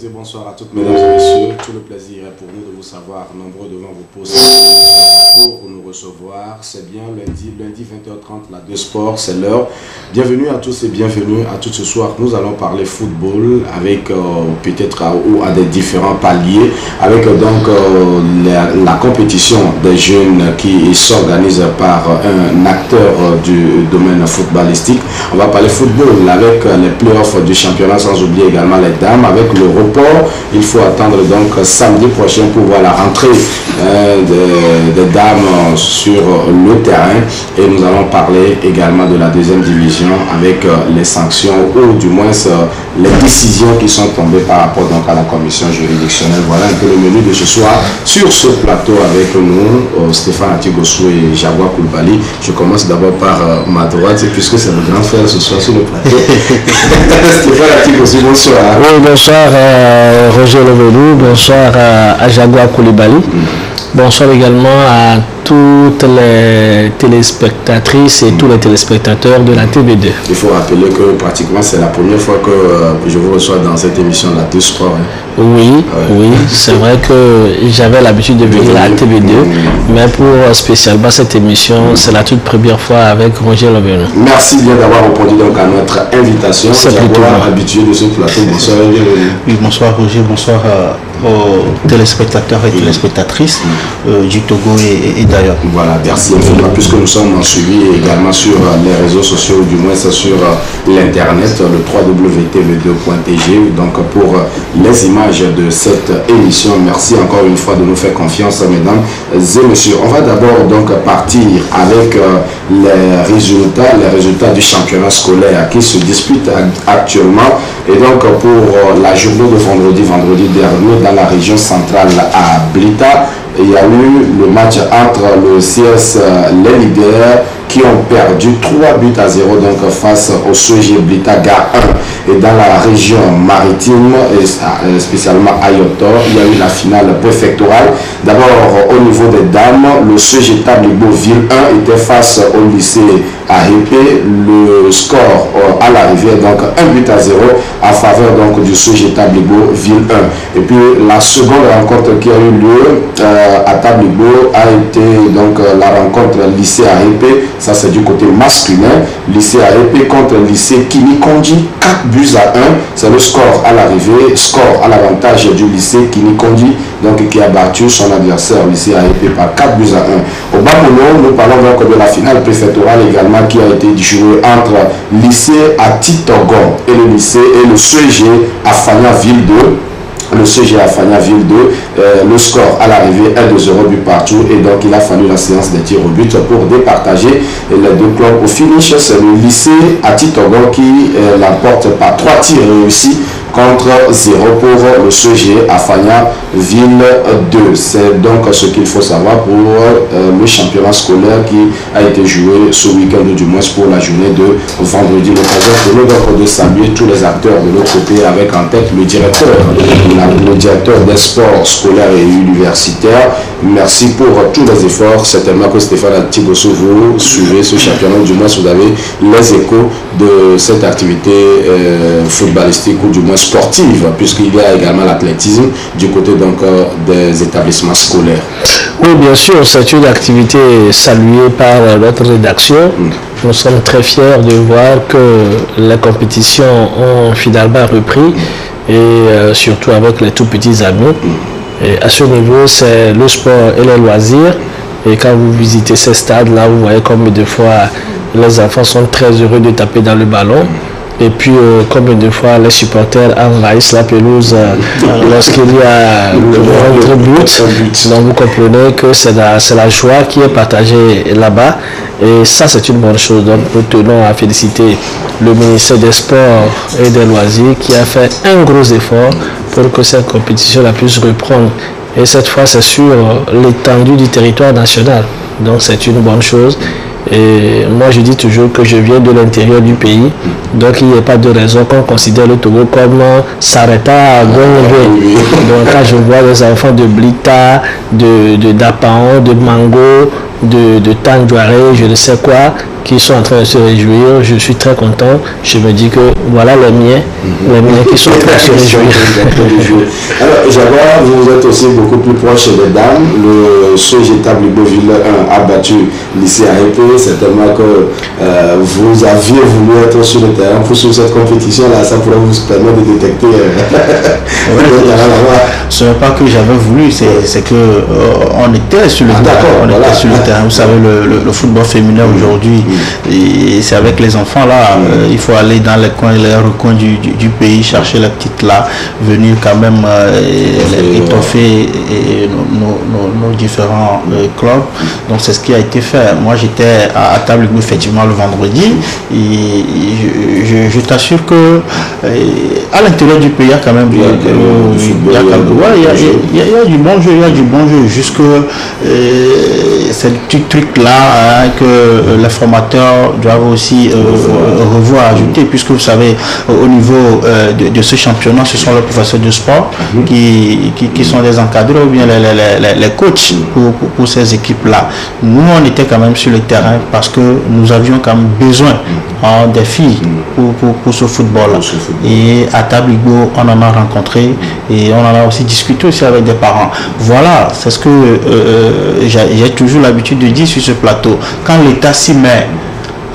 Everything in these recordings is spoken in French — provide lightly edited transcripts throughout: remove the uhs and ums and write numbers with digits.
et bonsoir à toutes mesdames et messieurs. Tout le plaisir est pour nous de vous savoir nombreux devant vos postes pour nous recevoir. C'est bien lundi 20h30, la 2 Sport, c'est l'heure. Bienvenue à tous et bienvenue à tous ce soir. Nous allons parler football avec peut-être à des différents paliers, avec donc la compétition des jeunes qui s'organise par un acteur du domaine footballistique. On va parler football avec les playoffs du championnat, sans oublier également les dames. Avec le report, il faut attendre donc samedi prochain pour voir la rentrée des dames sur le terrain. Et nous allons parler également de la deuxième division avec les sanctions ou du moins les décisions qui sont tombées par rapport donc à la commission juridictionnelle. Voilà un peu le menu de ce soir sur ce plateau avec nous, Stéphane Atigosu et Jaguar Koulibaly. Je commence d'abord par ma droite puisque c'est le grand frère ce soir sur le plateau. Stéphane Atigosu, bonsoir. Oui, bonsoir Roger Levelou, bonsoir à Jaguar Koulibaly. Bonsoir également à toutes les téléspectatrices et tous les téléspectateurs de la TV2. Il faut rappeler que pratiquement c'est la première fois que je vous reçois dans cette émission de la 2 Sport. Oui, c'est vrai que j'avais l'habitude de venir à la TV2, mais pour spécialement cette émission, c'est la toute première fois avec Roger Levelou. Merci bien d'avoir répondu donc à notre invitation. C'est plutôt habitué de ce plateau. Bonsoir. Oui, bonsoir Roger, bonsoir aux téléspectateurs et téléspectatrices du Togo et d'ailleurs. Voilà, merci infiniment puisque nous sommes suivis également sur les réseaux sociaux, du moins sur l'internet, le www.tv2.tg. Donc pour les images de cette émission, merci encore une fois de nous faire confiance, mesdames et messieurs. On va d'abord donc partir avec les résultats du championnat scolaire qui se dispute actuellement. Et donc pour la journée de vendredi dernier dans la région centrale à Blita, il y a eu le match entre le CS les leaders qui ont perdu 3-0 donc face au CG Blita Gare 1. Et dans la région maritime, et spécialement à Yotor, il y a eu la finale préfectorale. D'abord au niveau des dames, le CG Tablibo Ville 1 était face au lycée AEP. Le score à l'arrivée donc 1-0 en faveur donc du CG Tablibo Ville 1. Et puis la seconde rencontre qui a eu lieu à Tablibo a été donc la rencontre lycée AEP. Ça c'est du côté masculin. Lycée AEP contre lycée Kinikondi, 4-1. C'est le score à l'arrivée, score à l'avantage du lycée Kinikondi, donc qui a battu son adversaire lycée AEP par 4-1. Au Bakono, nous parlons donc de la finale préfectorale également qui a été jouée entre lycée à Titogon et le lycée et le CG à Fania Ville 2. Le CG à Fania Ville 2, le score à l'arrivée est de 0 but partout et donc il a fallu la séance des tirs au but pour départager les deux clubs. Au finish, c'est le lycée à Titogon qui l'emporte par 3 tirs réussis contre 0 pour le CG à Fania Ville 2. C'est donc ce qu'il faut savoir pour le championnat scolaire qui a été joué ce week-end, du moins pour la journée de vendredi. L'occasion pour nous donc de saluer tous les acteurs de l'autre côté, avec en tête le directeur des sports scolaires et universitaires. Merci pour tous les efforts. Certainement que Stéphane Atigosu, vous suivez ce championnat, du moins vous avez les échos de cette activité footballistique ou du moins sportive, puisqu'il y a également l'athlétisme du côté donc des établissements scolaires. Oui, bien sûr, c'est une activité saluée par notre rédaction. Nous sommes très fiers de voir que les compétitions ont finalement repris et surtout avec les tout petits amis. Et à ce niveau, c'est le sport et les loisirs. Et quand vous visitez ces stades-là, vous voyez combien de fois les enfants sont très heureux de taper dans le ballon. Et puis, combien de fois les supporters envahissent la pelouse lorsqu'il y a le contre-but. Donc, vous comprenez que c'est la joie qui est partagée là-bas. Et ça, c'est une bonne chose. Donc, nous tenons à féliciter le ministère des Sports et des Loisirs qui a fait un gros effort pour que cette compétition puisse reprendre. Et cette fois, c'est sur l'étendue du territoire national. Donc, c'est une bonne chose. Et moi, je dis toujours que je viens de l'intérieur du pays. Donc, il n'y a pas de raison qu'on considère le Togo comme s'arrêta à Gongwe. Donc, quand je vois les enfants de Blita, de Dapaon, de Mango, de Tangouaré, je ne sais quoi, qui sont en train de se réjouir, je suis très content. Je me dis que voilà les miens qui sont prêts à se réjouir. Alors, Jaguar, vous êtes aussi beaucoup plus proche des dames. Le Sogeta Libreville 1 a battu lycée AEP. C'est tellement que vous aviez voulu être sur le terrain pour suivre cette compétition-là. Ça pourrait vous permettre de détecter. Ce n'est pas que j'avais voulu, c'est que on était sur le terrain. Était sur le terrain. Vous savez, le football féminin aujourd'hui, et c'est avec les enfants là. Il faut aller dans les recoins du pays, chercher les petites là, venir quand même étoffer nos différents clubs. Donc c'est ce qui a été fait. Moi j'étais à table effectivement le vendredi et je t'assure que à l'intérieur du pays il y a quand même il y a du bon jeu, jusque ces petits trucs là que les formateurs doivent aussi revoir, ajouter, puisque vous savez au niveau de ce championnat ce sont les professeurs de sport qui sont des encadreurs ou bien les coachs pour ces équipes là. Nous on était quand même sur le terrain parce que nous avions quand même besoin des filles pour ce football là. Et à Tabligo on en a rencontré et on en a aussi discuté aussi avec des parents. Voilà, c'est ce que j'ai toujours l'habitude de dire sur ce plateau. Quand l'État s'y met,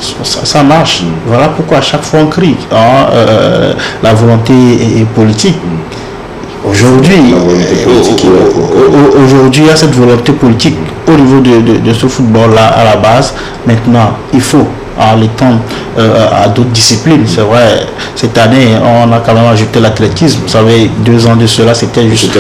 ça marche. Voilà pourquoi à chaque fois on crie la volonté est politique. Aujourd'hui, il y a cette volonté politique au niveau de ce football-là à la base. Maintenant, il faut l'étendre à d'autres disciplines. C'est vrai, cette année, on a quand même ajouté l'athlétisme. Vous savez, 2 ans de cela, c'était juste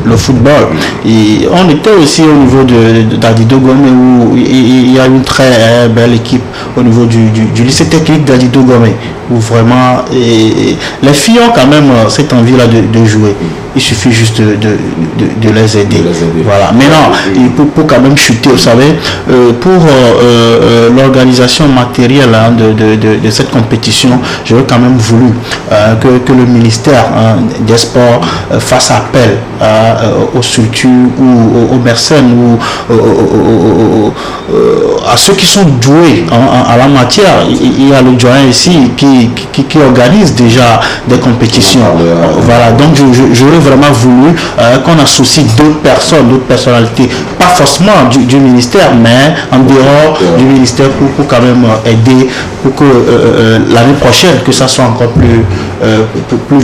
le football. Et on était aussi au niveau d'Adido Gomé où il y a une très belle équipe au niveau du lycée technique d'Adido Gomé où vraiment les filles ont quand même cette envie-là de jouer. Il suffit juste de les aider. Voilà. Maintenant, pour quand même chuter, vous savez, pour l'organisation matérielle de cette compétition, j'aurais quand même voulu que le ministère des Sports fasse appel aux structures ou aux mercenaires ou à ceux qui sont doués en la matière. Il y a le doyen ici qui organise déjà des compétitions. Voilà, donc j'aurais vraiment voulu qu'on associe d'autres personnalités, pas forcément du ministère, mais en dehors du ministère pour quand même aider pour que l'année prochaine, que ça soit encore plus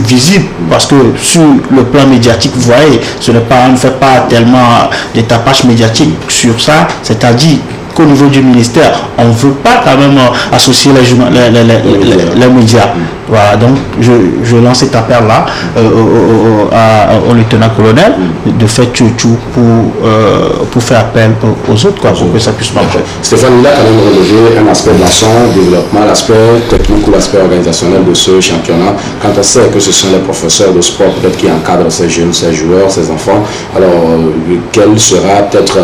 visible, parce que sur le plan médiatique, vous voyez, on ne fait pas tellement des tapages médiatiques sur ça, c'est-à-dire qu'au niveau du ministère, on ne veut pas quand même associer les médias. Voilà, donc je lance cet appel-là au lieutenant-colonel de faire tout pour faire appel aux autres, pour que ça puisse marcher. Stéphane, il a quand même relevé un aspect de son développement, l'aspect technique ou l'aspect organisationnel de ce championnat. Quand on sait que ce sont les professeurs de sport peut-être qui encadrent ces jeunes, ces joueurs, ces enfants, alors quel sera peut-être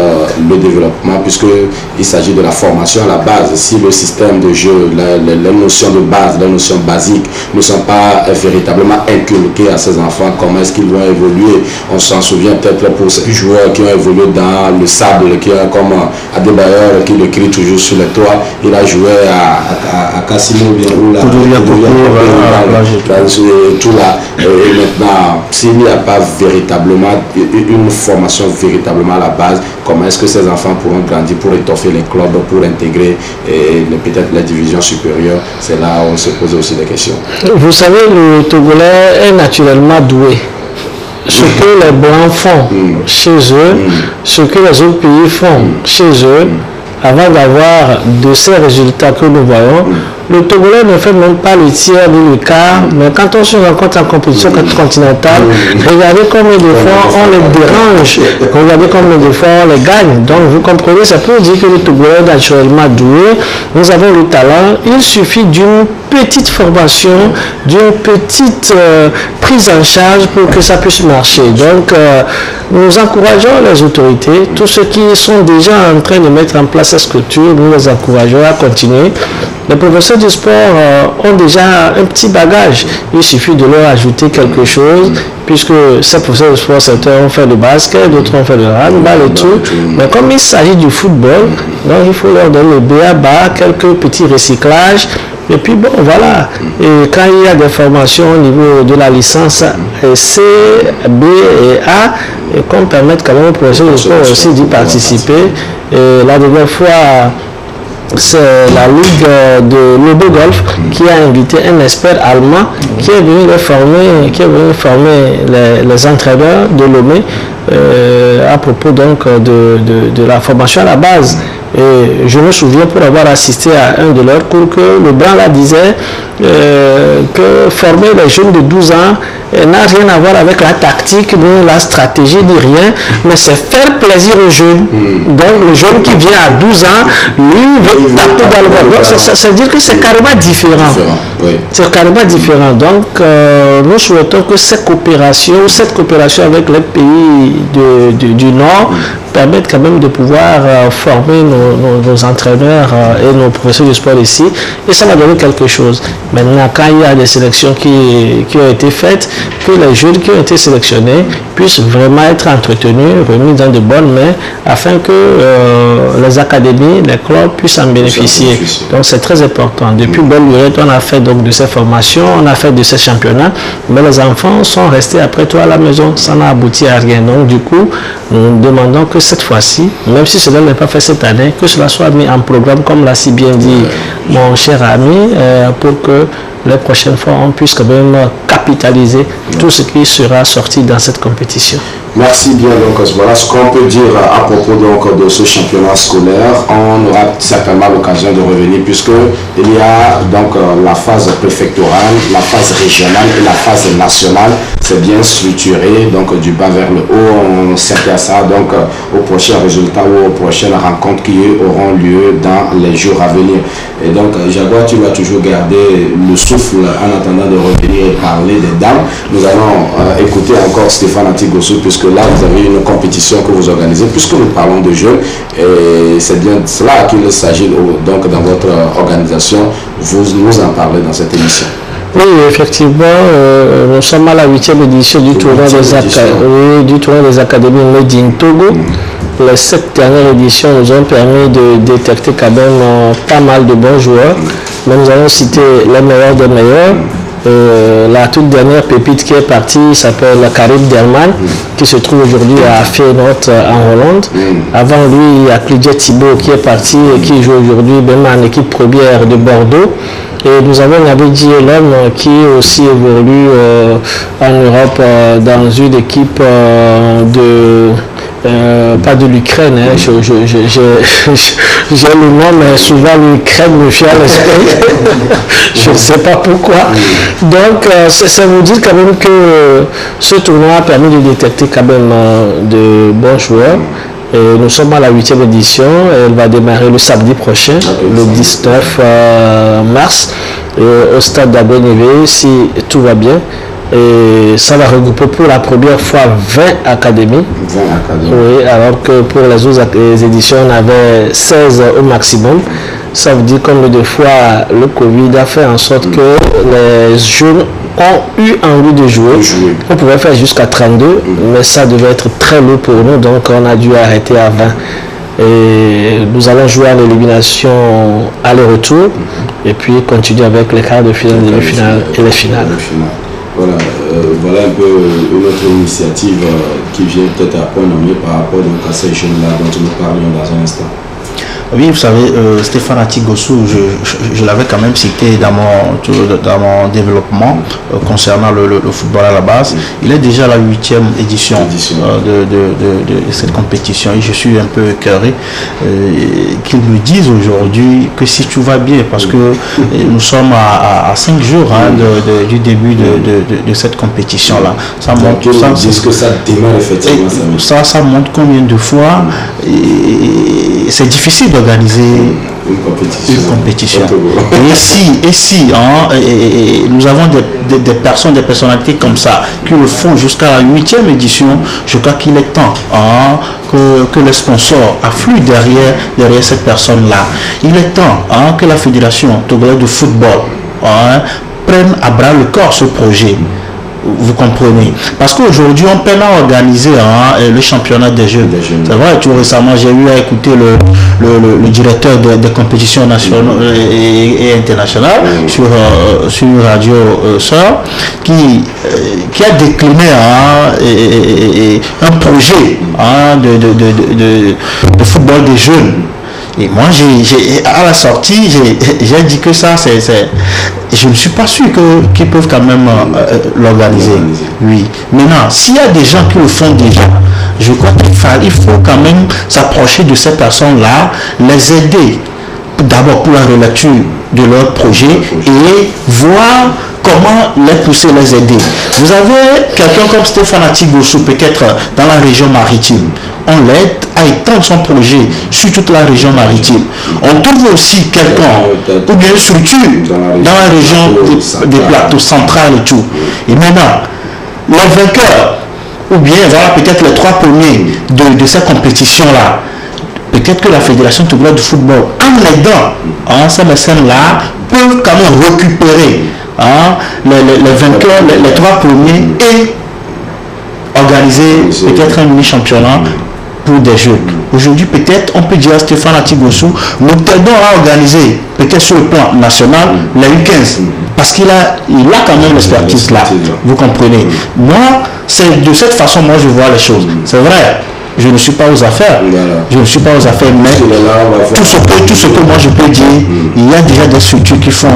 le développement, puisqu'il s'agit de la formation à la base. Si le système de jeu, les notions de base, les notions basiques ne sont pas véritablement inculquées à ces enfants, comment est-ce qu'ils vont évoluer? On s'en souvient peut-être pour ces joueurs qui ont évolué dans le sable, qui ont comme Adebayor qui le crie toujours sur les toits. Il a joué à Cassino bien ou là, tout là. Et maintenant, s'il n'y a pas véritablement une formation véritablement à la base, comment est-ce que ces enfants pourront grandir pour étoffer les clubs, pour intégrer peut-être les divisions supérieures? C'est là où on se pose aussi des questions. Vous savez, le Togolais est naturellement doué. Ce que les Blancs font chez eux, ce que les autres pays font chez eux, avant d'avoir de ces résultats que nous voyons, le Togolais ne fait même pas le tiers ni le quart, mais quand on se rencontre en compétition continentale, regardez combien de fois on les dérange, regardez combien de fois on les gagne. Donc vous comprenez, ça peut dire que le Togolais est naturellement doué, nous avons le talent, il suffit d'une petite formation, d'une petite prise en charge pour que ça puisse marcher. Donc nous encourageons les autorités, tous ceux qui sont déjà en train de mettre en place cette structure, nous les encourageons à continuer. Les professeurs du sport ont déjà un petit bagage. Il suffit de leur ajouter quelque chose, puisque ces professeurs de sport, certains ont fait le basket, d'autres ont fait le handball et tout. Mais comme il s'agit du football, donc il faut leur donner le b.a.-ba, quelques petits recyclages Et puis bon, voilà. Et quand il y a des formations au niveau de la licence C, B et A, et qu'on permette quand même au projet de sport aussi d'y participer. Et la dernière fois, c'est la Ligue de Lobo Golf qui a invité un expert allemand qui est venu former les entraîneurs de Lomé à propos donc de la formation à la base. Et je me souviens pour avoir assisté à un de leurs cours que le Branla disait que former les jeunes de 12 ans n'a rien à voir avec la tactique, ni la stratégie, ni rien, mais c'est faire plaisir aux jeunes. Donc le jeune qui vient à 12 ans, lui, veut taper dans le ballon. Ça veut dire que c'est carrément différent. Oui. C'est carrément différent. Donc nous souhaitons que cette coopération avec les pays du Nord permettent quand même de pouvoir former nos entraîneurs et nos professeurs de sport ici, et ça va donner quelque chose. Maintenant, quand il y a des sélections qui ont été faites, que les jeunes qui ont été sélectionnés puissent vraiment être entretenus, remis dans de bonnes mains, afin que les académies, les clubs puissent en bénéficier. Donc c'est très important. Depuis bonne lurette, on a fait donc de ces formations, on a fait de ces championnats, mais les enfants sont restés après toi à la maison, ça n'a abouti à rien. Donc du coup, nous demandons que cette fois-ci, même si cela n'est pas fait cette année, que cela soit mis en programme, comme l'a si bien dit mon cher ami, pour que les prochaines fois on puisse quand même capitaliser tout ce qui sera sorti dans cette compétition. Merci bien. Donc voilà ce qu'on peut dire à propos donc de ce championnat scolaire. On aura certainement l'occasion de revenir puisque il y a donc la phase préfectorale, la phase régionale et la phase nationale. C'est bien structuré donc du bas vers le haut. On s'intéressera donc aux prochains résultats ou aux prochaines rencontres qui auront lieu dans les jours à venir. Et donc Jaguar, tu vas toujours garder le souffle en attendant de revenir et parler des dames. Nous allons écouter encore Stéphane Atigossou puisque là vous avez une compétition que vous organisez, puisque nous parlons de jeunes, et c'est bien de cela qu'il s'agit donc dans votre organisation, vous nous en parlez dans cette émission. Oui, effectivement, nous sommes à la 8e édition du tournoi des académies Made in Togo. Les 7 dernières éditions nous ont permis de détecter quand même pas mal de bons joueurs, mais nous allons citer les meilleurs des meilleurs. La toute dernière pépite qui est partie s'appelle Karim Derman, qui se trouve aujourd'hui à Feyenoord en Hollande. Avant lui, il y a Clyde Thibault qui est parti et qui joue aujourd'hui même en équipe première de Bordeaux. Et nous avons Nabedi Elam qui aussi évolue en Europe dans une équipe pas de l'Ukraine, hein. J'ai le nom, mais souvent l'Ukraine me fait à l'esprit. Je ne sais pas pourquoi. Donc, ça vous dit quand même que ce tournoi a permis de détecter quand même de bons joueurs. Et nous sommes à la 8e édition. Elle va démarrer le samedi prochain, le 19 mars, au stade d'Agonévé, si tout va bien. Et ça va regrouper pour la première fois 20 académies. 20 académies. Oui, alors que pour les autres éditions, on avait 16 au maximum. Ça veut dire combien de fois le Covid a fait en sorte que les jeunes ont eu envie de jouer. On pouvait faire jusqu'à 32, mais ça devait être très lourd pour nous, donc on a dû arrêter à 20. Et nous allons jouer à l'élimination aller-retour et puis continuer avec les quarts de finale, demi-finale et les finales. Voilà, voilà un peu une autre initiative qui vient peut-être à point nommé par rapport donc à ces jeunes-là dont nous parlions dans un instant. Oui, vous savez, Stéphane Atigossou, je l'avais quand même cité dans mon développement concernant le football à la base. Il est déjà à la 8e édition de cette compétition et je suis un peu écœuré qu'ils me disent aujourd'hui que si tout va bien, parce que nous sommes à 5 jours du début de cette compétition-là. Ça montre que ça démarre effectivement. Ça montre combien de fois c'est difficile d'organiser une compétition. Et si nous avons des personnes, des personnalités comme ça qui le font jusqu'à la 8e édition, je crois qu'il est temps que les sponsors affluent derrière cette personne-là. Il est temps que la Fédération togolaise de football prenne à bras le corps ce projet. Vous comprenez? Parce qu'aujourd'hui, on peine à organiser le championnat des jeunes. C'est vrai, tout récemment, j'ai eu à écouter le directeur des compétitions nationales et RTT International, sur une radio sœur, qui a décliné un projet de football des jeunes. Et moi, à la sortie, j'ai dit que ça, je ne suis pas sûr qu'ils peuvent quand même l'organiser. Oui. Maintenant, s'il y a des gens qui le font déjà, je crois qu'il faut quand même s'approcher de ces personnes-là, les aider d'abord pour la relecture de leur projet et voir comment les pousser, les aider. Vous avez quelqu'un comme Stéphane Atigossou, peut-être dans la région maritime. On l'aide à étendre son projet sur toute la région maritime. On trouve aussi quelqu'un, ou bien une structure dans la région des plateaux centrales et tout. Et maintenant, les vainqueurs, ou bien voilà, peut-être les 3 premiers de cette compétition-là, peut-être que la Fédération togolaise de football, en aidant ces mécènes-là, peuvent quand même récupérer les vainqueurs, les 3 premiers et organiser peut-être un mini-championnat pour des jeux. Aujourd'hui, peut-être, on peut dire à Stéphane Atigossou, nous t'aidons à organiser, peut-être sur le plan national, la U15. Parce qu'il a quand même l'expertise là. Vous comprenez. Moi, c'est de cette façon, moi, je vois les choses. C'est vrai. Je ne suis pas aux affaires. Je ne suis pas aux affaires, mais tout ce que moi je peux dire, il y a déjà des structures qui font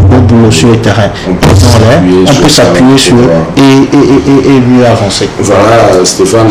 au boulot sur le terrain. On peut s'appuyer sur et mieux avancer. Voilà, Stéphane,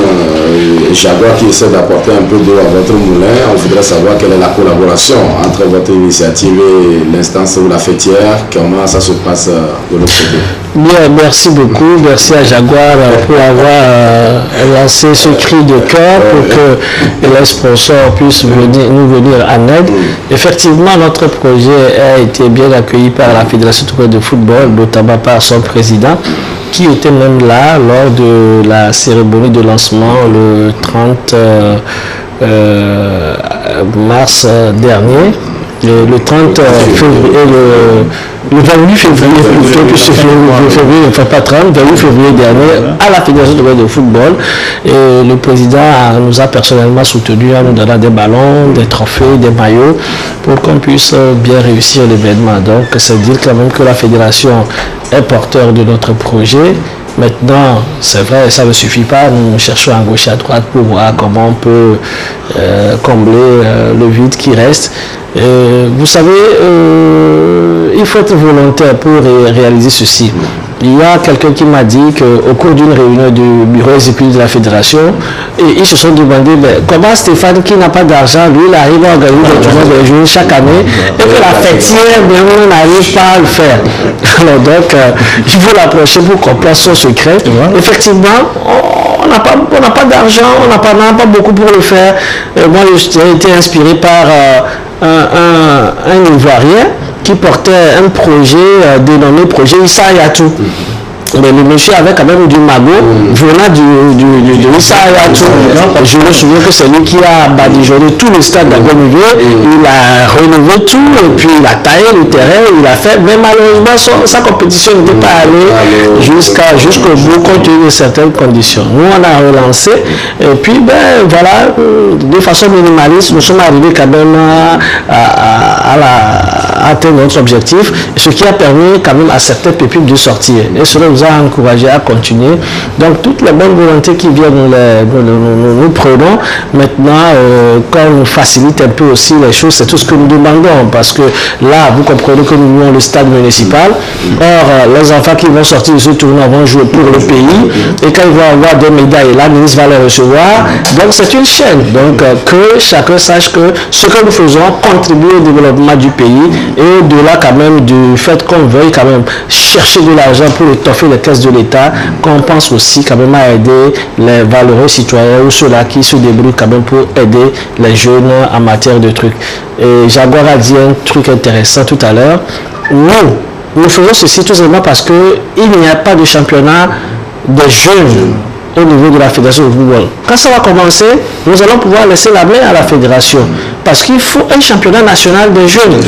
Jaguar qui essaie d'apporter un peu d'eau à votre moulin. On voudrait savoir quelle est la collaboration entre votre initiative et l'instance ou la fêtière. Comment ça se passe de l'autre côté? Bien, merci beaucoup. Merci à Jaguar pour avoir lancé ce cri de cœur pour que les sponsors puissent nous venir en aide. Effectivement, notre projet a été bien accueilli par la Fédération togolaise de football, notamment par son président, qui était même là lors de la cérémonie de lancement le 30 mars dernier. Le 30 février, le 28 février plutôt, puisque février, enfin pas 30, 28 février dernier, à la Fédération togolaise de football. Et le président nous a personnellement soutenu en nous donnant des ballons, des trophées, des maillots, pour qu'on puisse bien réussir l'événement. Donc c'est dire quand même que la fédération est porteur de notre projet. Maintenant, c'est vrai, ça ne suffit pas. Nous cherchons à gauche et à droite pour voir comment on peut combler le vide qui reste. Vous savez, il faut être volontaire pour réaliser ceci. Il y a quelqu'un qui m'a dit qu'au cours d'une réunion du bureau exécutif de la fédération, ils se sont demandé comment Stéphane, qui n'a pas d'argent, lui, il arrive à organiser des tournois de jeux chaque année et que la fêtière, on n'arrive pas à le faire. Alors donc, il faut l'approcher pour comprendre son secret. Effectivement, on n'a pas d'argent, on n'a pas beaucoup pour le faire. Moi, j'ai été inspiré par un Ivoirien qui portait un projet dénommé projet Issa Yatou. Mais le monsieur avait quand même du magot venant de Issa Yatou. Je me souviens que c'est lui qui a badigeonné tout le stade d'Agomivier. Il a renouvelé tout et puis il a taillé le terrain, il a fait. Mais malheureusement, sa compétition n'était pas allée jusqu'au bout compte tenu de certaines conditions. Nous, on a relancé et puis, voilà, de façon minimaliste, nous sommes arrivés quand même à atteindre notre objectif, ce qui a permis quand même à certains pépites de sortir. Et cela nous a encouragé à continuer. Donc toutes les bonnes volontés qui viennent, nous prenons. Maintenant, quand on facilite un peu aussi les choses, c'est tout ce que nous demandons. Parce que là, vous comprenez que nous avons le stade municipal. Or, les enfants qui vont sortir de ce tournoi vont jouer pour le pays. Et quand ils vont avoir des médailles, la ministre va les recevoir. Donc c'est une chaîne. Donc que chacun sache que ce que nous faisons contribue au développement du pays. Et au-delà quand même du fait qu'on veuille quand même chercher de l'argent pour étoffer les caisses de l'État, qu'on pense aussi quand même à aider les valeureux citoyens ou ceux-là qui se débrouillent quand même pour aider les jeunes en matière de trucs. Et Jaguar a dit un truc intéressant tout à l'heure. Nous faisons ceci tout simplement parce qu'il n'y a pas de championnat des jeunes au niveau de la fédération de football. Quand ça va commencer, nous allons pouvoir laisser la main à la fédération parce qu'il faut un championnat national des jeunes.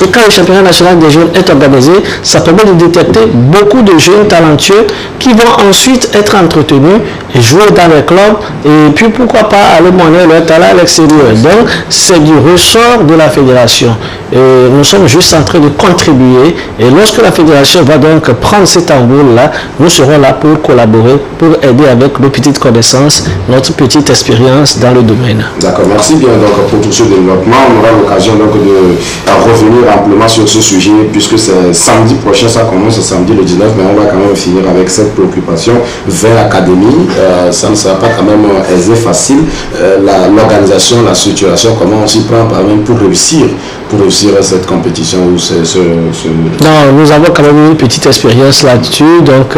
Et quand le championnat national des jeunes est organisé, ça permet de détecter beaucoup de jeunes talentueux qui vont ensuite être entretenus et jouer dans les clubs et puis pourquoi pas aller monnaie leur talent à l'extérieur. Donc c'est du ressort de la fédération. Et nous sommes juste en train de contribuer et lorsque la fédération va donc prendre cet envol-là, nous serons là pour collaborer, pour aider avec nos petites connaissances, notre petite expérience dans le domaine. D'accord, merci bien donc pour tout ce développement. On aura l'occasion donc de revenir amplement sur ce sujet puisque c'est samedi prochain, ça commence samedi le 19, mais on va quand même finir avec cette préoccupation vers l'académie. Ça ne sera pas quand même aisé, facile. L'organisation, la structuration, comment on s'y prend par même pour réussir cette compétition ou Non, nous avons quand même une petite expérience là-dessus. Donc,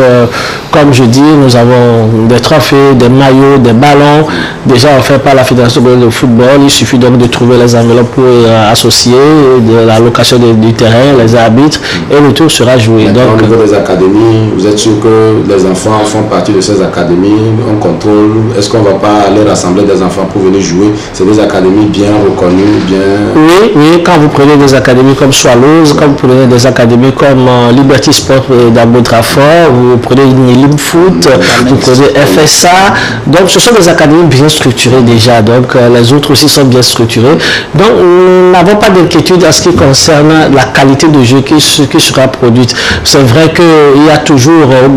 comme je dis, nous avons des trophées, des maillots, des ballons déjà offerts par la Fédération de football. Il suffit donc de trouver les enveloppes pour associer, de la location du terrain, les arbitres, et le tour sera joué. Donc, au niveau des académies, vous êtes sûr que les enfants font partie de ces académies? On contrôle. Est-ce qu'on ne va pas aller rassembler des enfants pour venir jouer? C'est des académies bien reconnues, bien... Oui, quand vous prenez des académies comme Swallows, quand vous prenez des académies comme Liberty Sport d'Abo Trafford, vous prenez Nilim Foot, vous prenez FSA, donc ce sont des académies bien structurées déjà, donc les autres aussi sont bien structurées. Donc nous n'avons pas d'inquiétude en ce qui concerne la qualité de jeu qui sera produite. C'est vrai qu'il y a toujours au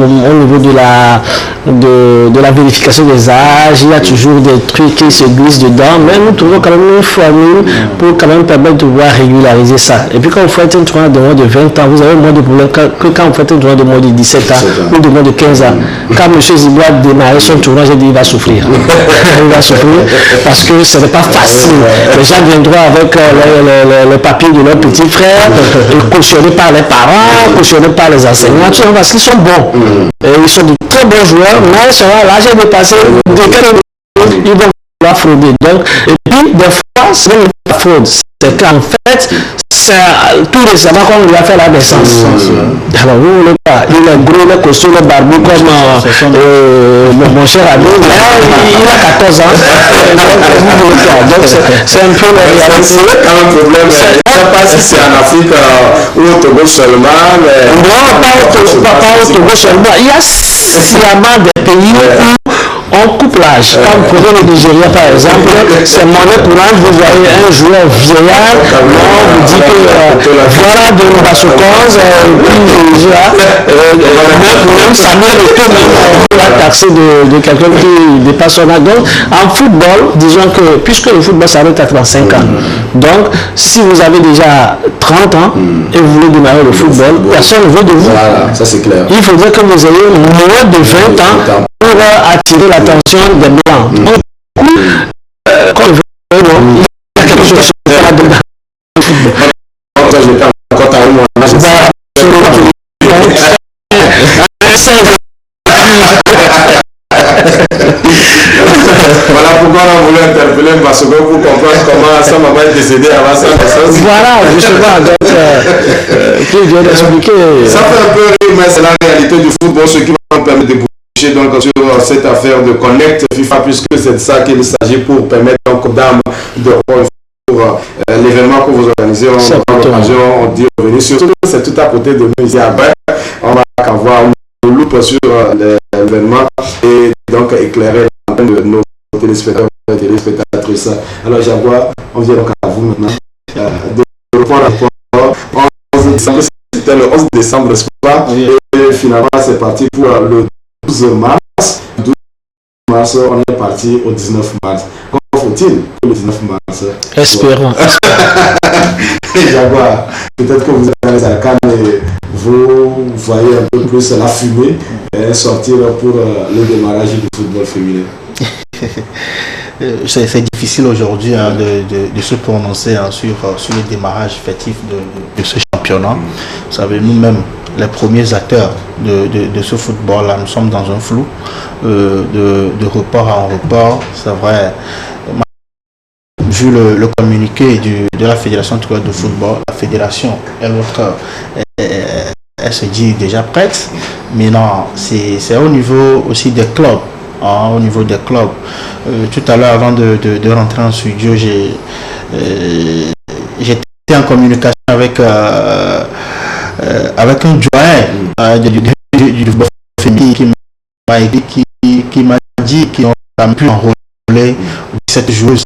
niveau de la vérification des âges, il y a toujours des trucs qui se glissent dedans, mais nous trouvons quand même une formule pour quand même permettre de pouvoir régulariser ça. Et puis quand vous faites un tournoi de moins de 20 ans, vous avez moins de problèmes que quand vous faites un tournoi de moins de 17 ans ou de moins de 15 ans. Quand M. Ziboua a démarré son tournoi, j'ai dit il va souffrir. Il va souffrir parce que ce n'est pas facile. Les gens viendront avec le papier de leur petit frère, cautionnés par les parents, cautionnés par les enseignants, tout ça, parce qu'ils sont bons. Et ils sont de très bons joueurs, mais ils sont là, l'âge est dépassé, ils vont vouloir frauder. Donc, et puis, des fois, ce n'est pas fraude. C'est qu'en fait, c'est tout récemment qu'on lui a fait la naissance. Alors, vous ne voulez pas, il est gros, il est costaud, il est barbu comme mon cher ami, il a 14 ans. Donc, c'est un peu la réalité. C'est quand même un problème. Je ne sais pas si c'est en Afrique ou au Togo seulement. Mais... Non, pas au Togo seulement. Il y a sciemment des pays où on coupe l'âge. Quand vous prenez le Nigeria par exemple, c'est monnaie courante, vous voyez un joueur vieillard, on vous dit que voilà de Bassokos, puis même Samuel Eto'o, on va taxer de quelqu'un qui dépasse son âge. Donc en football, disons que puisque le football s'arrête à 35 ans, donc si vous avez déjà 30 ans et vous voulez démarrer le football, personne ne veut de vous. Voilà, ça c'est clair. Il faudrait que vous ayez moins de 20 ans pour attirer l'attention des Blancs. Donc, quand il y a quelque chose qui se passe dans le football. Voilà pourquoi on a voulu interpeller parce que pour comprendre comment sa maman est décédée avant sa naissance. Voilà, justement, donc, qui vient d'expliquer. Ça fait un peu rire, mais c'est la réalité du football, ce qui va nous permettre de bouger donc sur cette affaire de Connect FIFA, puisque c'est de ça qu'il s'agit pour permettre donc d'âme de pour l'événement que vous organisez. On aura l'occasion d'y revenir. Surtout, c'est tout à côté de nous ici à Brest. On va avoir une loupe sur l'événement et donc éclairer l'antenne de nos téléspectateurs et téléspectatrices. Alors Jaguar, on vient donc à vous maintenant. De reprendre c'était le 11 décembre, n'est-ce pas? Et finalement, c'est parti pour le 12 mars. 12 mars, on est parti au 19 mars. Comment faut-il pour le 19 mars? Espérons. Jaguar, peut-être que vous allez à la canne et vous voyez un peu plus la fumée sortir pour le démarrage du football féminin. C'est difficile aujourd'hui de se prononcer sur le démarrage effectif de ce championnat. Vous savez, nous-mêmes, les premiers acteurs de ce football-là, nous sommes dans un flou de report en report. C'est vrai, vu le communiqué de la Fédération de football, la fédération et l'autre, elle se dit déjà prête. Mais non, c'est au niveau aussi des clubs. Au niveau des clubs. Tout à l'heure, avant de rentrer en studio, j'étais en communication avec un doyen du football féminin qui m'a dit qu'ils ont pu enrôler 17 joueuses.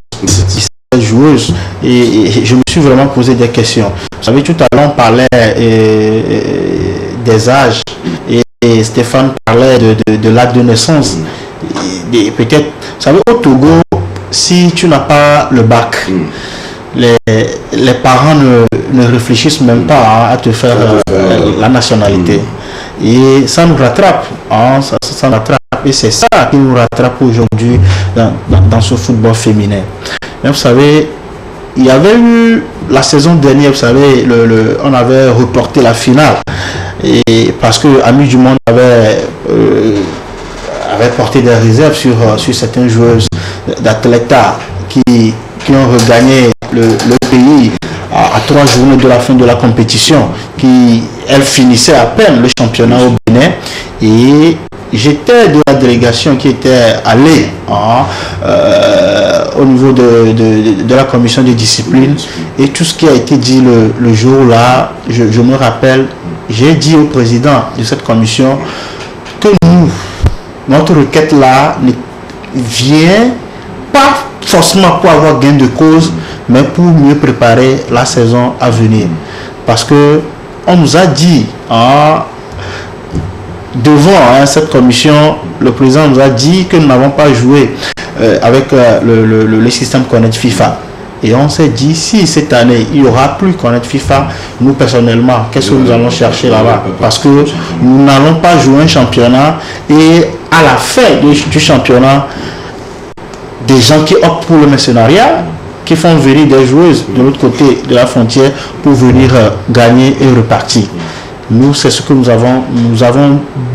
Et je me suis vraiment posé des questions. Vous savez, tout à l'heure, on parlait des âges et Stéphane parlait de l'acte de naissance. Et peut-être, vous savez, au Togo, si tu n'as pas le bac, les parents ne réfléchissent même pas à te faire la nationalité. Et ça nous rattrape, ça nous rattrape. Et c'est ça qui nous rattrape aujourd'hui dans ce football féminin. Mais vous savez, il y avait eu la saison dernière, vous savez, on avait reporté la finale. Et parce que Amis du Monde avait porté des réserves sur certaines joueuses d'athlètes qui ont regagné le pays à 3 journées de la fin de la compétition, elle finissait à peine le championnat au Bénin. Et j'étais de la délégation qui était allée au niveau de la commission de discipline, et tout ce qui a été dit le jour-là, je me rappelle, j'ai dit au président de cette commission que notre requête-là ne vient pas forcément pour avoir gain de cause, mais pour mieux préparer la saison à venir. Parce que on nous a dit devant cette commission, le président nous a dit que nous n'avons pas joué avec le système Connect FIFA. Et on s'est dit, si cette année il n'y aura plus Connect FIFA, nous personnellement, qu'est-ce que nous allons chercher là-bas? Parce que nous n'allons pas jouer un championnat et à la fin du championnat, des gens qui optent pour le mercenariat, qui font venir des joueuses de l'autre côté de la frontière pour venir gagner et repartir. Nous, c'est ce que nous avons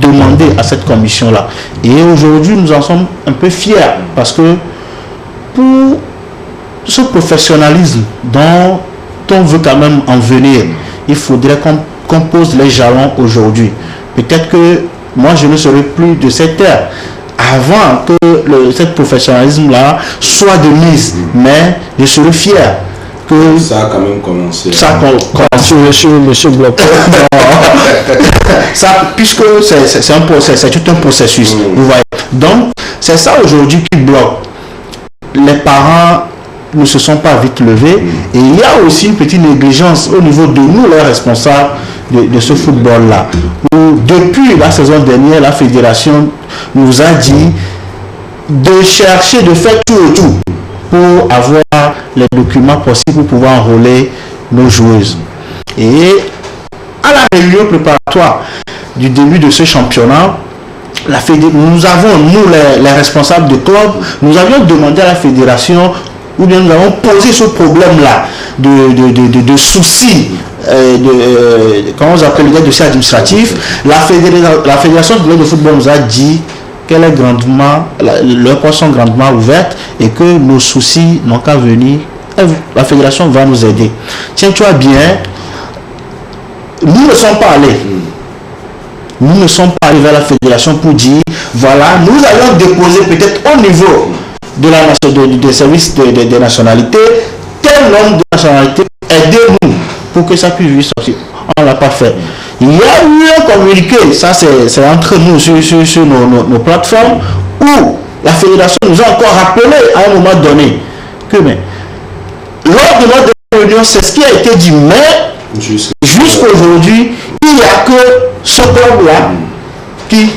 demandé à cette commission-là. Et aujourd'hui, nous en sommes un peu fiers parce que pour ce professionnalisme dont on veut quand même en venir, il faudrait qu'on pose les jalons aujourd'hui. Peut-être que moi, je ne serai plus de cette ère avant que ce professionnalisme-là soit de mise, mais je serai fier que ça a quand même commencé. Ça a commencé, monsieur Bloch. Ça, puisque c'est tout un processus. Vous voyez. Donc, c'est ça aujourd'hui qui bloque. Les parents ne se sont pas vite levés, et il y a aussi une petite négligence au niveau de nous, les responsables de ce football-là. Depuis la saison dernière, la fédération nous a dit de chercher, de faire tout pour avoir les documents possibles pour pouvoir enrôler nos joueuses. Et à la réunion préparatoire du début de ce championnat, nous avons, nous les responsables de club, nous avions demandé à la fédération, ou bien nous avons posé ce problème-là de soucis, comment on appelle les dossiers administratifs. La fédération de football nous a dit qu'elle est leurs portes sont grandement ouvertes et que nos soucis n'ont qu'à venir. La fédération va nous aider. Tiens-toi bien, nous ne sommes pas allés. Nous ne sommes pas allés vers la fédération pour dire, voilà, nous allons déposer peut-être au niveau des services des nationalités, tel nombre de nationalités, aidez-nous pour que ça puisse sortir. On ne l'a pas fait. Il y a eu un communiqué, ça c'est entre nous sur nos plateformes, où la fédération nous a encore rappelé à un moment donné que lors de notre réunion, c'est ce qui a été dit, mais jusqu'aujourd'hui, il n'y a que ce club-là qui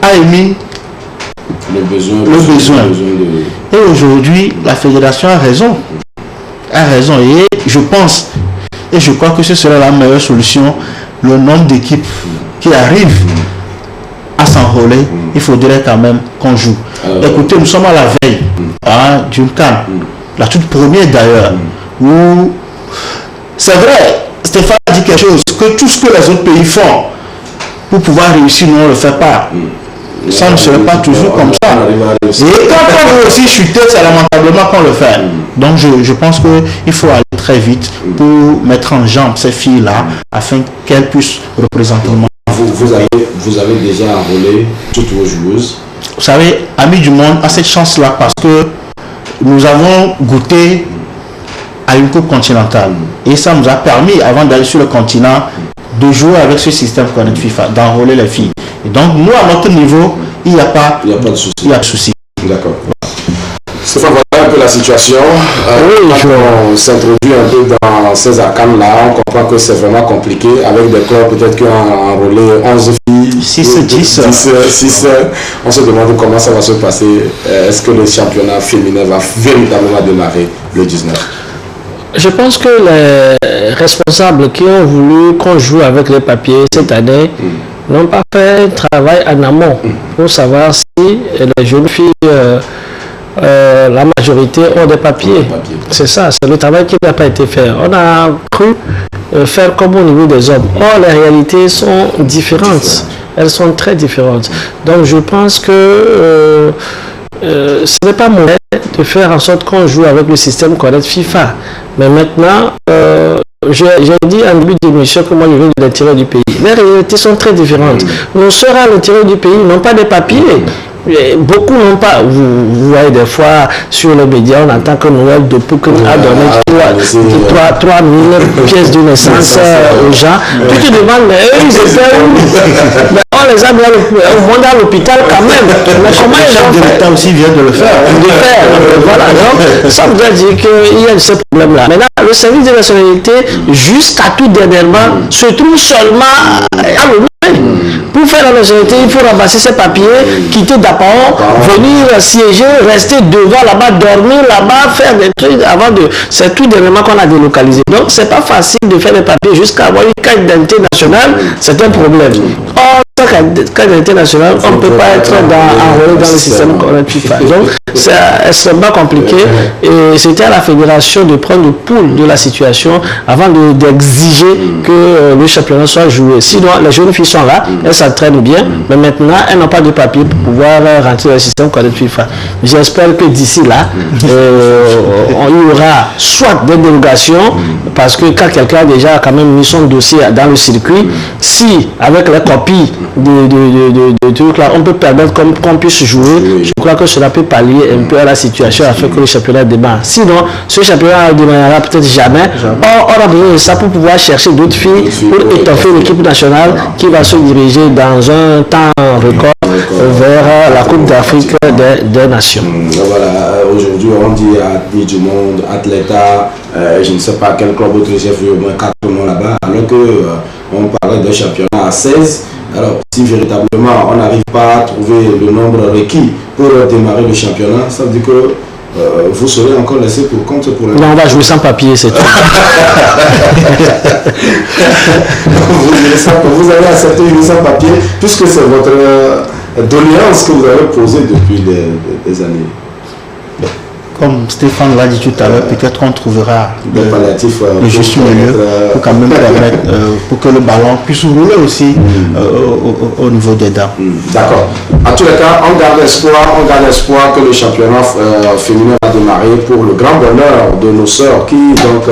a émis le besoin. Et aujourd'hui, la fédération a raison. Et je pense, et je crois que ce serait la meilleure solution, le nombre d'équipes qui arrivent à s'enrôler, il faudrait quand même qu'on joue. Écoutez, nous sommes à la veille d'une CAN, la toute première d'ailleurs, où c'est vrai, Stéphane a dit quelque chose, que tout ce que les autres pays font pour pouvoir réussir, nous on ne le fait pas. Ça ne serait pas toujours comme ça. Et quand on veut aussi chuter, c'est lamentablement qu'on le fait. Donc je pense qu'il faut aller très vite pour mettre en jambe ces filles-là afin qu'elles puissent représenter le monde. Vous avez déjà enrôlé toutes vos joueuses? Vous savez, Amis du Monde a cette chance-là parce que nous avons goûté à une coupe continentale. Et ça nous a permis, avant d'aller sur le continent, de jouer avec ce système Connect FIFA, d'enrôler les filles. Et donc, nous, à notre niveau, il n'y a pas de souci. Il y a de souci. D'accord. Stéphane, voilà un peu la situation. Quand on s'introduit un peu dans ces arcanes-là, on comprend que c'est vraiment compliqué avec des clubs peut-être qui ont enrôlé 11 filles, 6. On se demande comment ça va se passer. Est-ce que le championnat féminin va véritablement démarrer le 19? Je pense que les responsables qui ont voulu qu'on joue avec les papiers cette année n'ont pas fait un travail en amont pour savoir si les jeunes filles, la majorité ont des papiers. C'est ça, c'est le travail qui n'a pas été fait. On a cru faire comme au niveau des hommes. Or, les réalités sont différentes. Elles sont très différentes. Donc, je pense que ce n'est pas mauvais de faire en sorte qu'on joue avec le système Connect FIFA. Mais maintenant, j'ai dit en début d'émission que moi je viens de l'intérieur du pays. Les réalités sont très différentes. Nos sœurs à l'intérieur du pays n'ont pas de papiers. Beaucoup n'ont pas. Vous voyez des fois sur les médias, on entend que Noël de Pouken a donné 3 000 pièces de naissance aux gens. Tu te demandes, mais eux, ils étaient où? On les a mis au monde à l'hôpital quand même. Mais comment les gens de l'État aussi vient de le faire. Voilà, donc ça voudrait dire qu'il y a ce problème-là. Maintenant, le service de nationalité, jusqu'à tout dernièrement, se trouve seulement à l'ONU. Pour faire la nationalité, il faut ramasser ses papiers, quitter Dapao, venir siéger, rester devant là-bas, dormir là-bas, faire des trucs avant de... C'est tout dernièrement qu'on a délocalisé. Donc, c'est pas facile de faire des papiers jusqu'à avoir une carte d'identité nationale, c'est un problème. Or, sans carte d'identité nationale, on ne peut pas être enrôlé dans le système FIFA. Donc, c'est extrêmement compliqué et c'était à la fédération de prendre le pouls de la situation avant d'exiger que le championnat soit joué. Sinon, les jeunes filles sont là, elles s'entraînent bien, mais maintenant, elles n'ont pas de papier pour pouvoir rentrer dans le système Connect FIFA. J'espère que d'ici là, il y aura soit des dérogations, parce que quand quelqu'un a déjà quand même mis son dossier dans le circuit, si avec les copies de trucs là, on peut permettre qu'on puisse jouer, je crois que cela peut pallier un peu à la situation afin que le championnat démarre. Sinon, ce championnat ne démarrera peut-être jamais. Or, on a besoin de ça pour pouvoir chercher d'autres filles pour étoffer l'équipe nationale qui va se diriger dans un temps record vers la Coupe d'Afrique des Nations. Voilà, aujourd'hui on dit athlète du monde, athlète, je ne sais pas quel club autre, j'ai vu au moins 4 noms là-bas, alors que on parlait d'un championnat à 16. Alors, si véritablement on n'arrive pas à trouver le nombre requis pour démarrer le championnat, ça veut dire que vous serez encore laissé pour compte pour le... Non, on va jouer sans papier, c'est tout. Vous allez accepter une sans papier, puisque c'est votre doléance que vous avez posée depuis des années. Comme Stéphane l'a dit tout à l'heure, peut-être qu'on trouvera le juste milieu pour quand même permettre pour que le ballon puisse rouler aussi au niveau des dames. D'accord. En tous les cas, on garde espoir que le championnat féminin va démarrer pour le grand bonheur de nos sœurs qui donc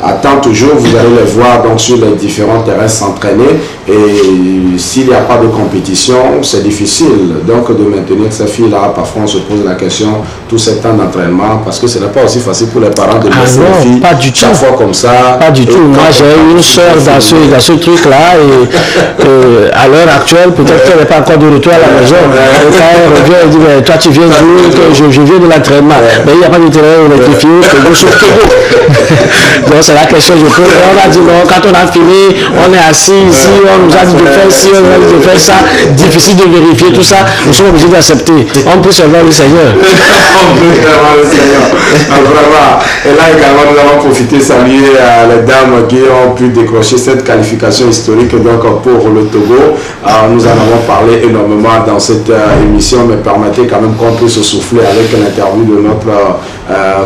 attendent toujours. Vous allez les voir donc sur les différents terrains s'entraîner et s'il n'y a pas de compétition, c'est difficile donc de maintenir ces filles-là. Parfois on se pose la question, tous ces temps d'entraînement, parce que ce n'est pas aussi facile pour les parents de laisser les filles pas du chaque tout. fois comme ça. Pas du tout. Moi j'ai une soeur dans ce truc-là et à l'heure actuelle, peut-être qu'elle n'est pas encore de retour à la maison. Et quand elle revient, elle dit, mais toi tu viens d'où? Je viens de l'entraînement. Mais il n'y a pas de terrain électrifié, donc c'est la question que je pose. On a dit non, quand on a fini, on est assis ici, on nous a dit de faire ci, on nous a dit de faire ça, difficile de vérifier tout ça, nous sommes obligés d'accepter. On peut servir le Seigneur. On peut servir le Seigneur. Vraiment. Et là également, nous avons profité de saluer les dames qui ont pu décrocher cette qualification historique donc pour le Togo. Nous en avons parlé énormément dans cette émission, mais permettez quand même qu'on puisse se souffler avec l'interview de notre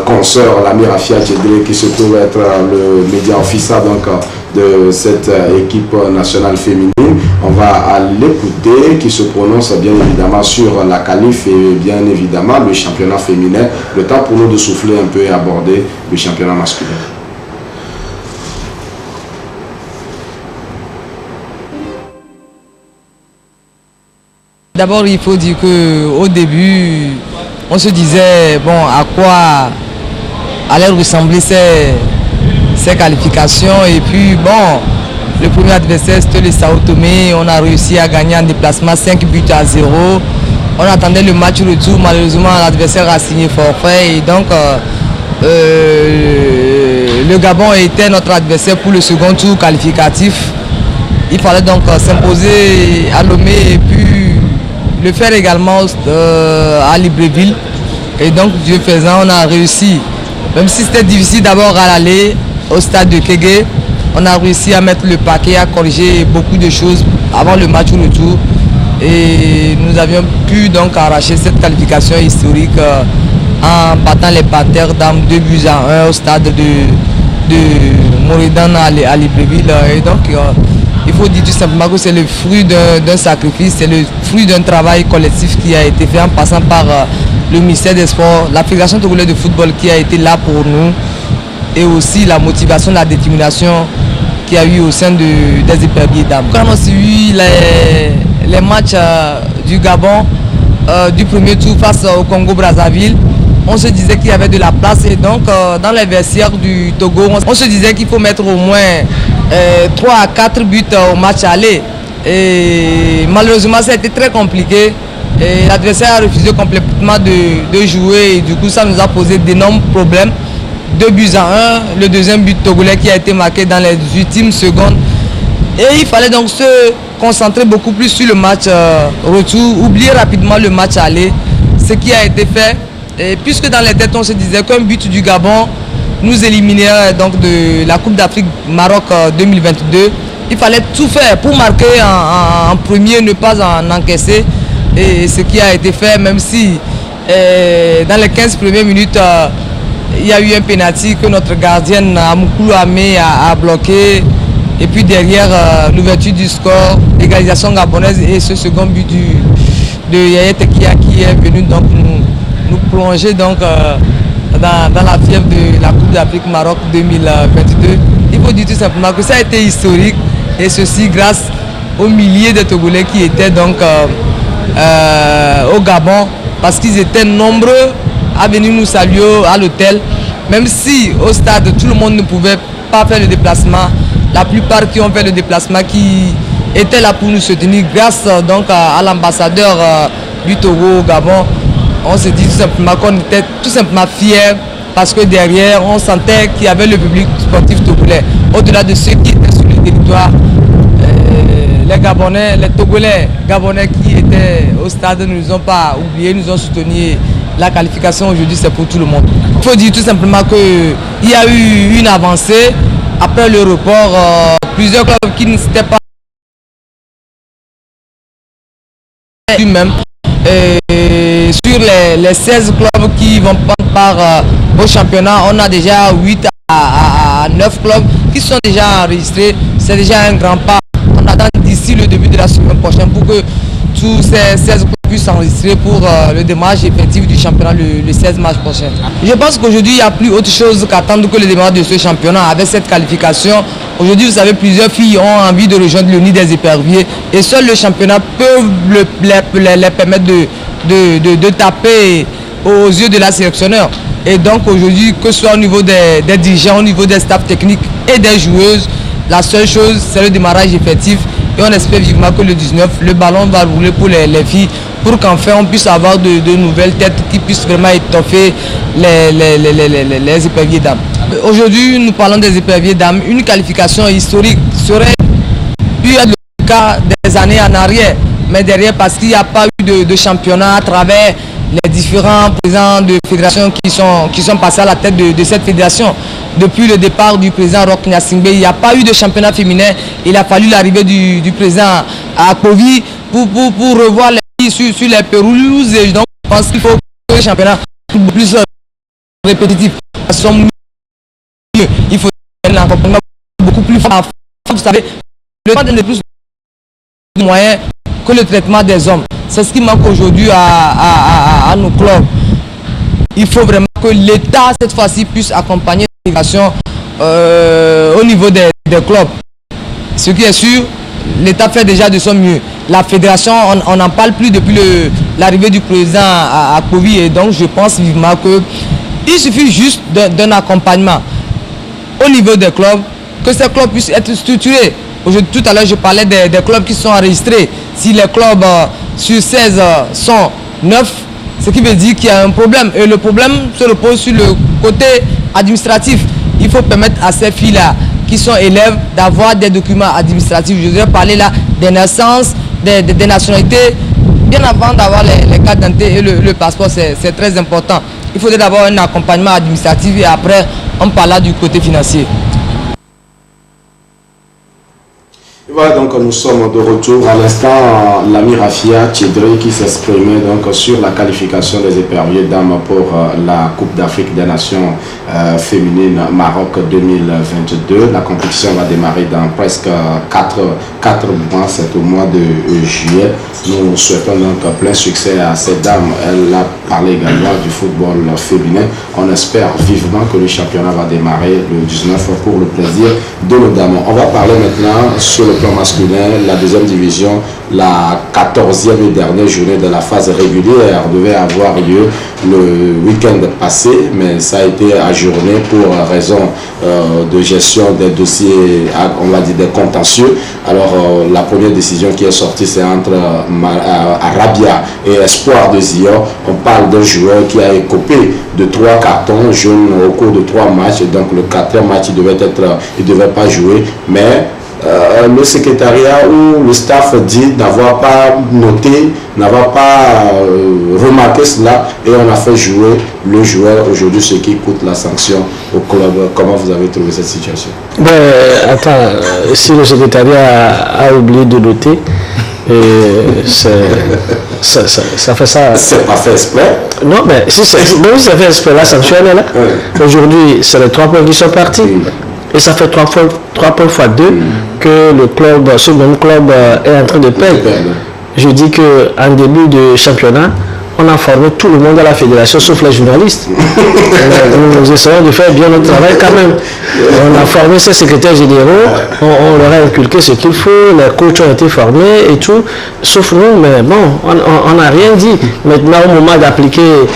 consoeur, l'ami Rafia Djedré, qui se trouve être le média officiel donc de cette équipe nationale féminine. On va l'écouter, qui se prononce bien évidemment sur la qualif et bien évidemment le championnat féminin. Le temps pour nous de souffler un peu et aborder le championnat masculin. D'abord, il faut dire qu'au début, on se disait, bon, à allaient ressembler ces qualifications. Et puis bon, le premier adversaire c'était le Sao Tomé. On a réussi à gagner en déplacement 5-0. On attendait le match retour, malheureusement l'adversaire a signé forfait. Et donc le Gabon était notre adversaire pour le second tour qualificatif. Il fallait donc s'imposer à Lomé et puis le faire également à Libreville. Et donc Dieu faisant, on a réussi. Même si c'était difficile d'abord à l'aller au stade de Kégué, on a réussi à mettre le paquet, à corriger beaucoup de choses avant le match retour. Et nous avions pu donc arracher cette qualification historique en battant les Panthères d'Âme 2-1 au stade de Moridan à Libreville. Et donc il faut dire tout simplement que c'est le fruit d'un sacrifice, c'est le fruit d'un travail collectif qui a été fait en passant par le ministère des Sports, la Fédération togolaise de football qui a été là pour nous et aussi la motivation, la détermination qu'il y a eu au sein des éperviers d'âme. Quand on a suivi les matchs du Gabon, du premier tour face au Congo-Brazzaville, on se disait qu'il y avait de la place et donc dans les vestiaires du Togo, on se disait qu'il faut mettre au moins 3 à 4 buts au match aller. Et malheureusement ça a été très compliqué. L'adversaire a refusé complètement de jouer et du coup ça nous a posé d'énormes problèmes. 2-1, le deuxième but togolais qui a été marqué dans les ultimes secondes. Et il fallait donc se concentrer beaucoup plus sur le match retour, oublier rapidement le match aller, ce qui a été fait. Et puisque dans les têtes on se disait qu'un but du Gabon nous éliminerait donc de la Coupe d'Afrique Maroc 2022, il fallait tout faire pour marquer en premier, ne pas en encaisser. Et ce qui a été fait, même si dans les 15 premières minutes, il y a eu un penalty que notre gardienne Amoukulu Amé a bloqué. Et puis derrière, l'ouverture du score, l'égalisation gabonaise et ce second but de Yaya Tekia qui est venu donc nous plonger donc, dans la fièvre de la Coupe d'Afrique Maroc 2022. Il faut dire tout simplement que ça a été historique et ceci grâce aux milliers de Togolais qui étaient donc au Gabon parce qu'ils étaient nombreux à venir nous saluer à l'hôtel, même si au stade tout le monde ne pouvait pas faire le déplacement. La plupart qui ont fait le déplacement qui étaient là pour nous soutenir grâce donc à l'ambassadeur du Togo au Gabon. On se dit tout simplement qu'on était tout simplement fiers parce que derrière on sentait qu'il y avait le public sportif togolais. Au-delà de ceux qui étaient sur le territoire, les Gabonais, les Togolais Gabonais qui étaient au stade ne nous ont pas oubliés, nous ont soutenus. La qualification aujourd'hui c'est pour tout le monde. Il faut dire tout simplement qu'il y a eu une avancée après le report. Plusieurs clubs qui ne s'étaient pas même sur les 16 clubs qui vont prendre part au championnat, on a déjà 8 à 9 clubs qui sont déjà enregistrés. C'est déjà un grand pas. On attend d'ici le début de la semaine prochaine pour que tous ces 16 clubs puissent s'enregistrer pour le démarrage effectif du championnat le 16 mars prochain. Je pense qu'aujourd'hui il n'y a plus autre chose qu'attendre que le démarrage de ce championnat avec cette qualification. Aujourd'hui vous savez plusieurs filles ont envie de rejoindre le nid des éperviers et seul le championnat peut les permettre de taper aux yeux de la sélectionneur. Et donc aujourd'hui, que ce soit au niveau des dirigeants, au niveau des staffs techniques et des joueuses, la seule chose c'est le démarrage effectif et on espère vivement que le 19, le ballon va rouler pour les filles pour qu'enfin on puisse avoir de nouvelles têtes qui puissent vraiment étoffer les éperviers dames. Aujourd'hui nous parlons des éperviers dames, une qualification historique serait pu être le cas des années en arrière, mais derrière parce qu'il n'y a pas eu de championnat à travers les différents présidents de fédération qui sont passés à la tête de cette fédération. Depuis le départ du président Roch Nyasingbe, il n'y a pas eu de championnat féminin. Il a fallu l'arrivée du président Akovi pour revoir les filles sur les pelouses. Et donc je pense qu'il faut que le championnat soit plus répétitif. Il faut beaucoup plus fort. Vous savez, le temps de plus de moyens que le traitement des hommes. C'est ce qui manque aujourd'hui à nos clubs. Il faut vraiment que l'État, cette fois-ci, puisse accompagner l'intégration au niveau des clubs. Ce qui est sûr, l'État fait déjà de son mieux. La fédération, on n'en parle plus depuis l'arrivée du président à Covid. Et donc, je pense vivement Il suffit juste d'un accompagnement au niveau des clubs, que ces clubs puissent être structurés. Tout à l'heure, je parlais des clubs qui sont enregistrés. Si les clubs sur 16 sont 9, ce qui veut dire qu'il y a un problème. Et le problème se repose sur le côté administratif. Il faut permettre à ces filles-là, qui sont élèves, d'avoir des documents administratifs. Je voudrais parler là des naissances, des nationalités, bien avant d'avoir les cartes d'identité et le passeport, c'est très important. Il faudrait d'abord un accompagnement administratif et après, on parlera du côté financier. Voilà, donc nous sommes de retour. À l'instant, l'ami Rafia Tchedri qui s'exprimait donc sur la qualification des éperviers dames pour la Coupe d'Afrique des Nations féminines Maroc 2022. La compétition va démarrer dans presque 4 mois, c'est au mois de juillet. Nous souhaitons donc plein succès à cette dame. Elle a parlé également du football féminin. On espère vivement que le championnat va démarrer le 19 pour le plaisir de nos dames. On va parler maintenant sur le plan masculin, la deuxième division, la 14e et dernière journée de la phase régulière devait avoir lieu le week-end passé, mais ça a été ajourné pour raison de gestion des dossiers, on va dire des contentieux. Alors la première décision qui est sortie, c'est entre Arabia et Espoir de Zion. On parle d'un joueur qui a écopé de 3 cartons jaunes au cours de 3 matchs, et donc le 4e match il devait pas jouer, mais le secrétariat ou le staff dit n'avoir pas noté, n'avoir pas remarqué cela, et on a fait jouer le joueur aujourd'hui, ce qui coûte la sanction au club. Comment vous avez trouvé cette situation? Attends, si le secrétariat a oublié de noter, ça fait ça. C'est pas fait exprès? Non, mais si ça fait exprès, la sanction elle est là. Aujourd'hui, c'est les 3 points qui sont partis. Et ça fait 3 points fois 2 que ce même club est en train de perdre. Je dis qu'en début de championnat, on a formé tout le monde à la fédération, sauf les journalistes. Nous essayons de faire bien notre travail quand même. On a formé ces secrétaires généraux, on leur a inculqué ce qu'il faut, les coachs ont été formés et tout, sauf nous, mais bon, on n'a rien dit. Maintenant, au moment d'appliquer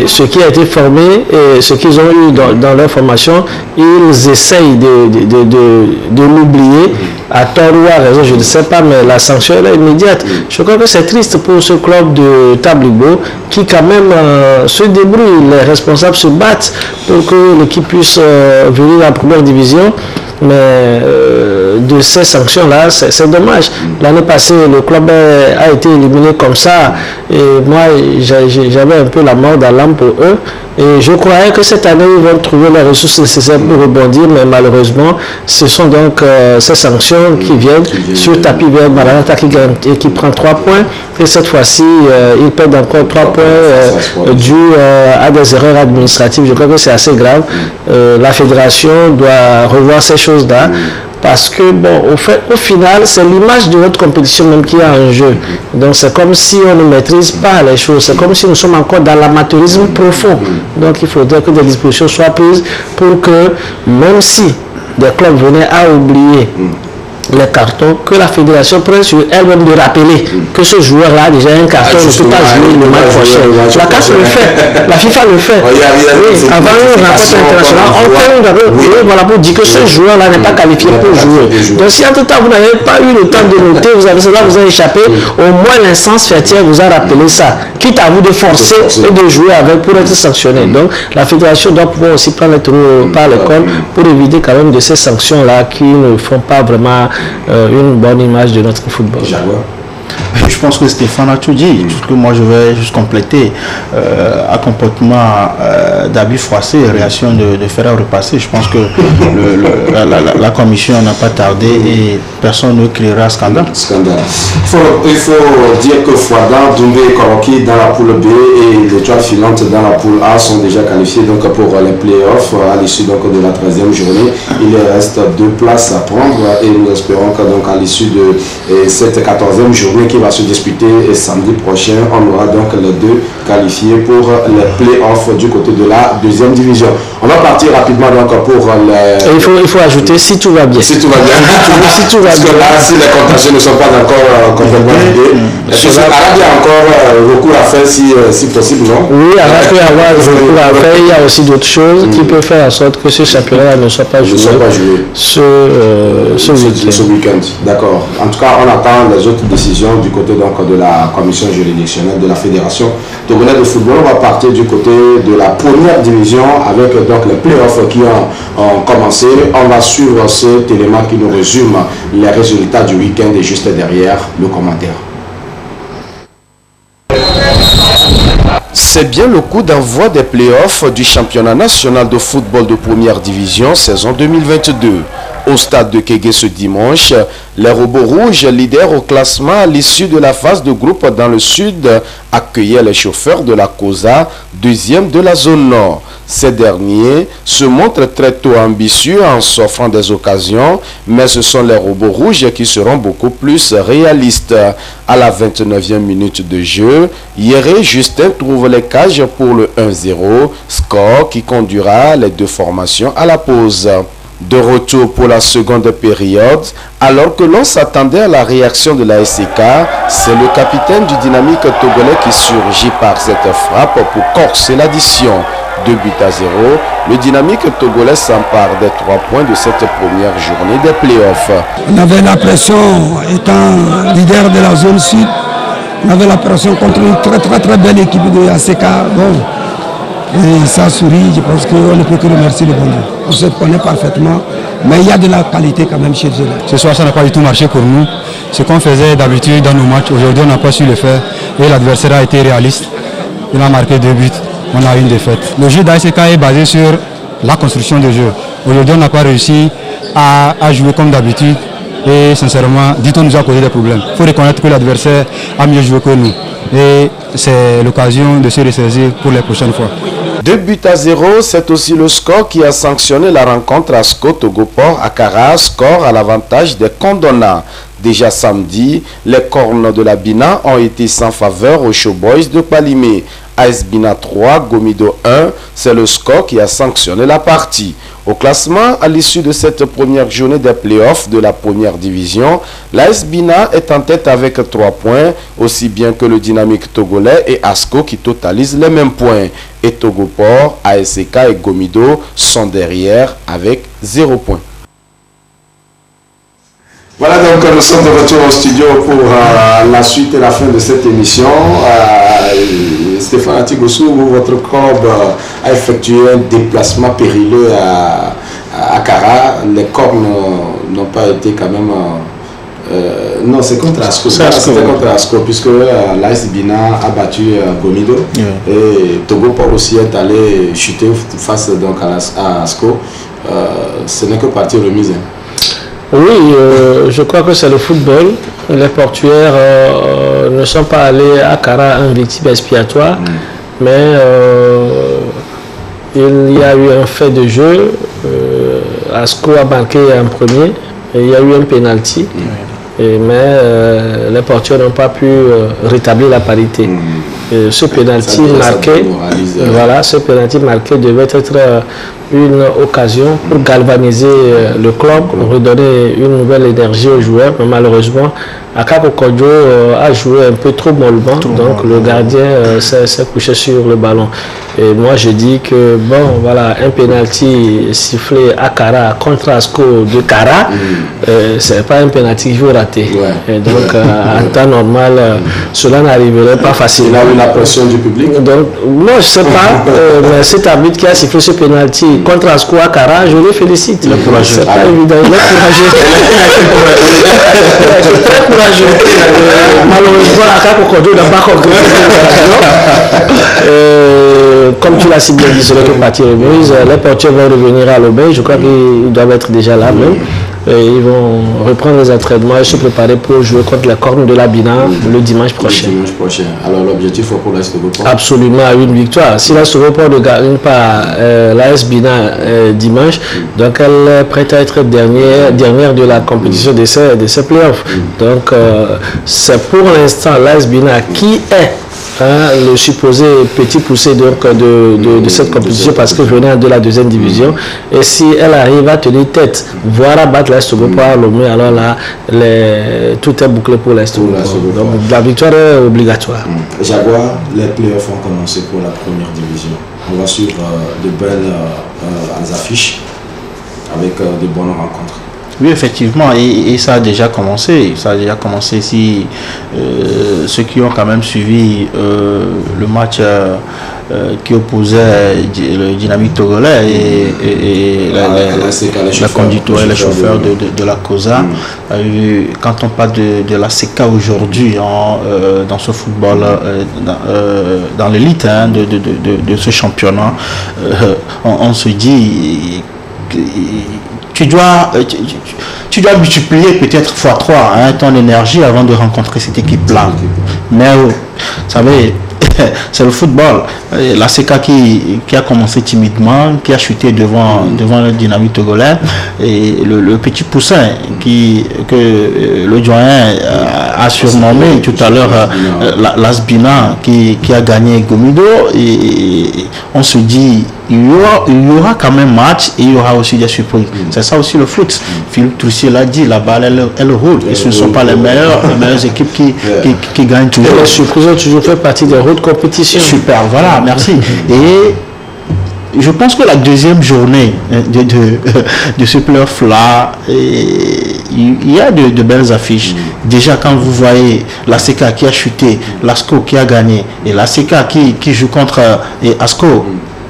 ce qui a été formé et ce qu'ils ont eu dans leur formation, ils essayent de l'oublier, à tort ou à raison, je ne sais pas, mais la sanction est immédiate. Je crois que c'est triste pour ce club de Tabligo qui quand même se débrouille. Les responsables se battent pour que l'équipe puisse venir en première division. Mais de ces sanctions-là, c'est dommage. L'année passée, le club a été éliminé comme ça. Et moi, j'avais un peu la mort dans l'âme pour eux. Et je croyais que cette année, ils vont trouver les ressources nécessaires pour rebondir. Mais malheureusement, ce sont donc ces sanctions qui viennent sur tapis vert Maranatha qui prend 3 points. Et cette fois-ci, ils perdent encore 3 points dû à des erreurs administratives. Je crois que c'est assez grave. La fédération doit revoir ces choses-là. Parce que, bon, au final, c'est l'image de notre compétition même qui est en jeu. Donc, c'est comme si on ne maîtrise pas les choses. C'est comme si nous sommes encore dans l'amateurisme profond. Donc, il faudrait que des dispositions soient prises pour que, même si des clubs venaient à oublier les cartons, que la fédération prenne sur elle-même de rappeler que ce joueur-là a déjà un carton, ne peut pas jouer le match prochain. La CAF le fait, la FIFA le fait. Avant une rencontre internationale, on fait un rappel pour dire que ce joueur-là n'est pas qualifié pour jouer. Donc si entre-temps vous n'avez pas eu le temps de noter, vous avez cela, vous avez échappé, au moins l'instance fêtière vous a rappelé ça, quitte à vous de forcer et de jouer avec pour être sanctionné. Donc la fédération doit pouvoir aussi prendre les trous par l'école pour éviter quand même de ces sanctions-là qui ne font pas vraiment une bonne image de notre football. Je pense que Stéphane a tout dit. Que moi je vais juste compléter un comportement d'habits froissés, réaction de fer à repasser. Je pense que la commission n'a pas tardé et personne ne criera scandale. Il faut dire que Fouadan, Doumbé et Koroki dans la poule B et l'étoile filante dans la poule A sont déjà qualifiés donc pour les playoffs à l'issue donc de la 13e journée. Il reste 2 places à prendre et nous espérons que donc à l'issue de cette 14e journée qui va se disputer samedi prochain, on aura donc les 2 qualifiés pour les playoffs du côté de la 2e division. On va partir rapidement donc pour il faut ajouter si tout va bien. Si tout va bien. Si tout va Parce que bien. là, si les contagieux ne sont pas encore complètement vidés, Arabe a encore recours à faire si possible, non? Oui, Arabe peut avoir recours à faire. Il y a aussi d'autres choses qui peuvent faire en sorte que ce championnat ne soit pas joué ce week-end. D'accord. En tout cas, on attend les autres décisions du côté donc, de la commission juridictionnelle de la Fédération togolaise de football. On va partir du côté de la première division avec donc les playoffs qui ont commencé. On va suivre cet élément qui nous résume les résultats du week-end et juste derrière le commentaire. C'est bien le coup d'envoi des playoffs du championnat national de football de première division saison 2022. Au stade de Kégué ce dimanche, les Robots Rouges, leaders au classement à l'issue de la phase de groupe dans le sud, accueillaient les chauffeurs de la COSA, deuxième de la zone nord. Ces derniers se montrent très tôt ambitieux en s'offrant des occasions, mais ce sont les Robots Rouges qui seront beaucoup plus réalistes. À la 29e minute de jeu, Yéré Justin trouve les cages pour le 1-0, score qui conduira les deux formations à la pause. De retour pour la seconde période, alors que l'on s'attendait à la réaction de la SCK, c'est le capitaine du Dynamique togolais qui surgit par cette frappe pour corser l'addition. 2 buts à 0, le Dynamique togolais s'empare des 3 points de cette première journée des playoffs. On avait la pression, étant leader de la zone sud, on avait la pression contre une très belle équipe de ACK. Bon. Et ça sourit, je pense qu'on ne peut que remercier le bon Dieu. On se connaît parfaitement, mais il y a de la qualité quand même chez eux. Ce soir, ça n'a pas du tout marché pour nous. Ce qu'on faisait d'habitude dans nos matchs, aujourd'hui, on n'a pas su le faire. Et l'adversaire a été réaliste. Il a marqué 2 buts. On a eu une défaite. Le jeu d'ASK est basé sur la construction de jeu. Aujourd'hui, on n'a pas réussi à jouer comme d'habitude. Et sincèrement, dit-on nous a causé des problèmes. Il faut reconnaître que l'adversaire a mieux joué que nous. Et c'est l'occasion de se ressaisir pour les prochaines fois. 2 buts à 0, c'est aussi le score qui a sanctionné la rencontre ASCO Togoport Akara, score à l'avantage des Condona. Déjà samedi, les cornes de la Bina ont été sans faveur aux Showboys de Palimé. AS Bina 3, Gomido 1, c'est le score qui a sanctionné la partie. Au classement, à l'issue de cette première journée des playoffs de la première division, l'AS Bina est en tête avec 3 points, aussi bien que le Dynamique togolais et ASCO qui totalisent les mêmes points. Et Togoport, ASK et Gomido sont derrière avec 0 point. Voilà, donc nous sommes de retour au studio pour la suite et la fin de cette émission. Stéphane Atigossou, votre club a effectué un déplacement périlleux à Kara. Les cornes n'ont pas été quand même... non, c'est contre Asco. C'était contre Asco, puisque l'AS Bina a battu Gomido. Et Togoport aussi est allé chuter face donc, à Asco. Ce n'est que partie remise. Oui, je crois que c'est le football. Les portuaires ne sont pas allés à Kara en victime expiatoire, mais il y a eu un fait de jeu. Asco a marqué en premier, et il y a eu un penalty, mais les portuaires n'ont pas pu rétablir la parité. Et ce penalty marqué, devait être une occasion pour galvaniser le club, redonner une nouvelle énergie aux joueurs. Mais malheureusement, Akako Kodjo a joué un peu trop mollement, donc le gardien s'est couché sur le ballon. Et moi je dis que bon, voilà, un penalty sifflé à Kara contre Asco de Kara, c'est pas un penalty qu'il faut rater. Et donc en temps normal, cela n'arriverait pas facilement. Il a eu la pression du public. Donc, non, je sais pas, mais cet arbitre qui a sifflé ce penalty contre Asco à Kara, je le félicite. C'est pas évident, il est courageux. Très courageux. Malheureusement, Akako Kodjo n'a pas compris. Comme tu l'as si bien dit, ce n'est que partie remise. Les portiers vont revenir à l'Aubin. Je crois qu'ils doivent être déjà là même. Et ils vont reprendre les entraînements et se préparer pour jouer contre la corne de la Bina le dimanche prochain. Alors l'objectif pour l'AS Togoport? Absolument, une victoire. Si l'AS Togoport ne gagne pas l'AS Bina dimanche, donc elle est prête à être dernière de la compétition de ces playoffs. Donc c'est pour l'instant l'AS Bina qui est le supposé petit poussé donc, de cette compétition parce que venait de la deuxième division. Et si elle arrive à tenir tête, voire à battre l'Est Togo à Lomé, alors là, tout est bouclé pour l'Est Togo. Donc la victoire est obligatoire. Jaguar, les playoffs ont commencé pour la première division. On va suivre de belles affiches avec de bonnes rencontres. Oui, effectivement, et ça a déjà commencé. Ça a déjà commencé si ceux qui ont quand même suivi le match qui opposait le Dynamique togolais et la conducteur et les chauffeurs de la COSA. Quand on parle de la CECA aujourd'hui dans ce football, dans l'élite de ce championnat, on se dit tu dois multiplier peut-être x3 ton énergie avant de rencontrer cette équipe-là. Mais vous savez, c'est le football. La CECA qui a commencé timidement, qui a chuté devant le Dynamique togolais, et le petit poussin que le doyen a surnommé tout à l'heure l'Asbina qui a gagné Gomido, et on se dit il y aura quand même match et il y aura aussi des surprises. C'est ça aussi le foot. Philippe Troussier l'a dit, la balle elle roule et ce ne sont pas les meilleures équipes qui gagnent toujours. Les surprises ont toujours fait partie des routes compétitions. Super, voilà, merci. Et je pense que la deuxième journée de ce playoff-là, il y a de belles affiches. Déjà, quand vous voyez la CECA qui a chuté, l'ASCO qui a gagné, et la CECA qui joue contre ASCO,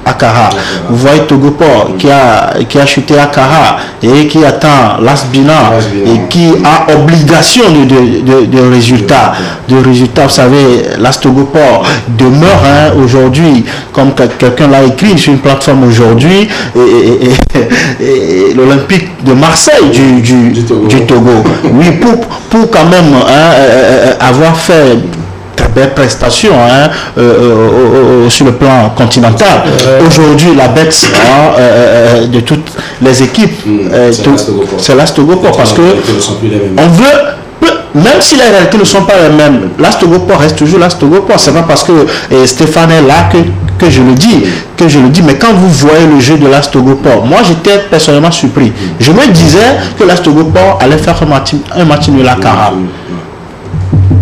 Akara. Vous voyez Togoport qui a chuté Akara et qui attend l'Asbina et qui a obligation de résultats. Vous savez, l'Astogoport demeure aujourd'hui, comme quelqu'un l'a écrit sur une plateforme aujourd'hui, et l'Olympique de Marseille du Togo. Oui, pour quand même avoir fait belle prestation sur le plan continental. Aujourd'hui, la bête de toutes les équipes, c'est l'Astogoport parce que on veut, même si les réalités ne sont pas les mêmes, l'Astogoport reste toujours l'Astogoport. C'est pas parce que Stéphane est là que je le dis, mais quand vous voyez le jeu de l'Astogoport, moi j'étais personnellement surpris. Je me disais que l'Astogoport allait faire un match nul à Kara.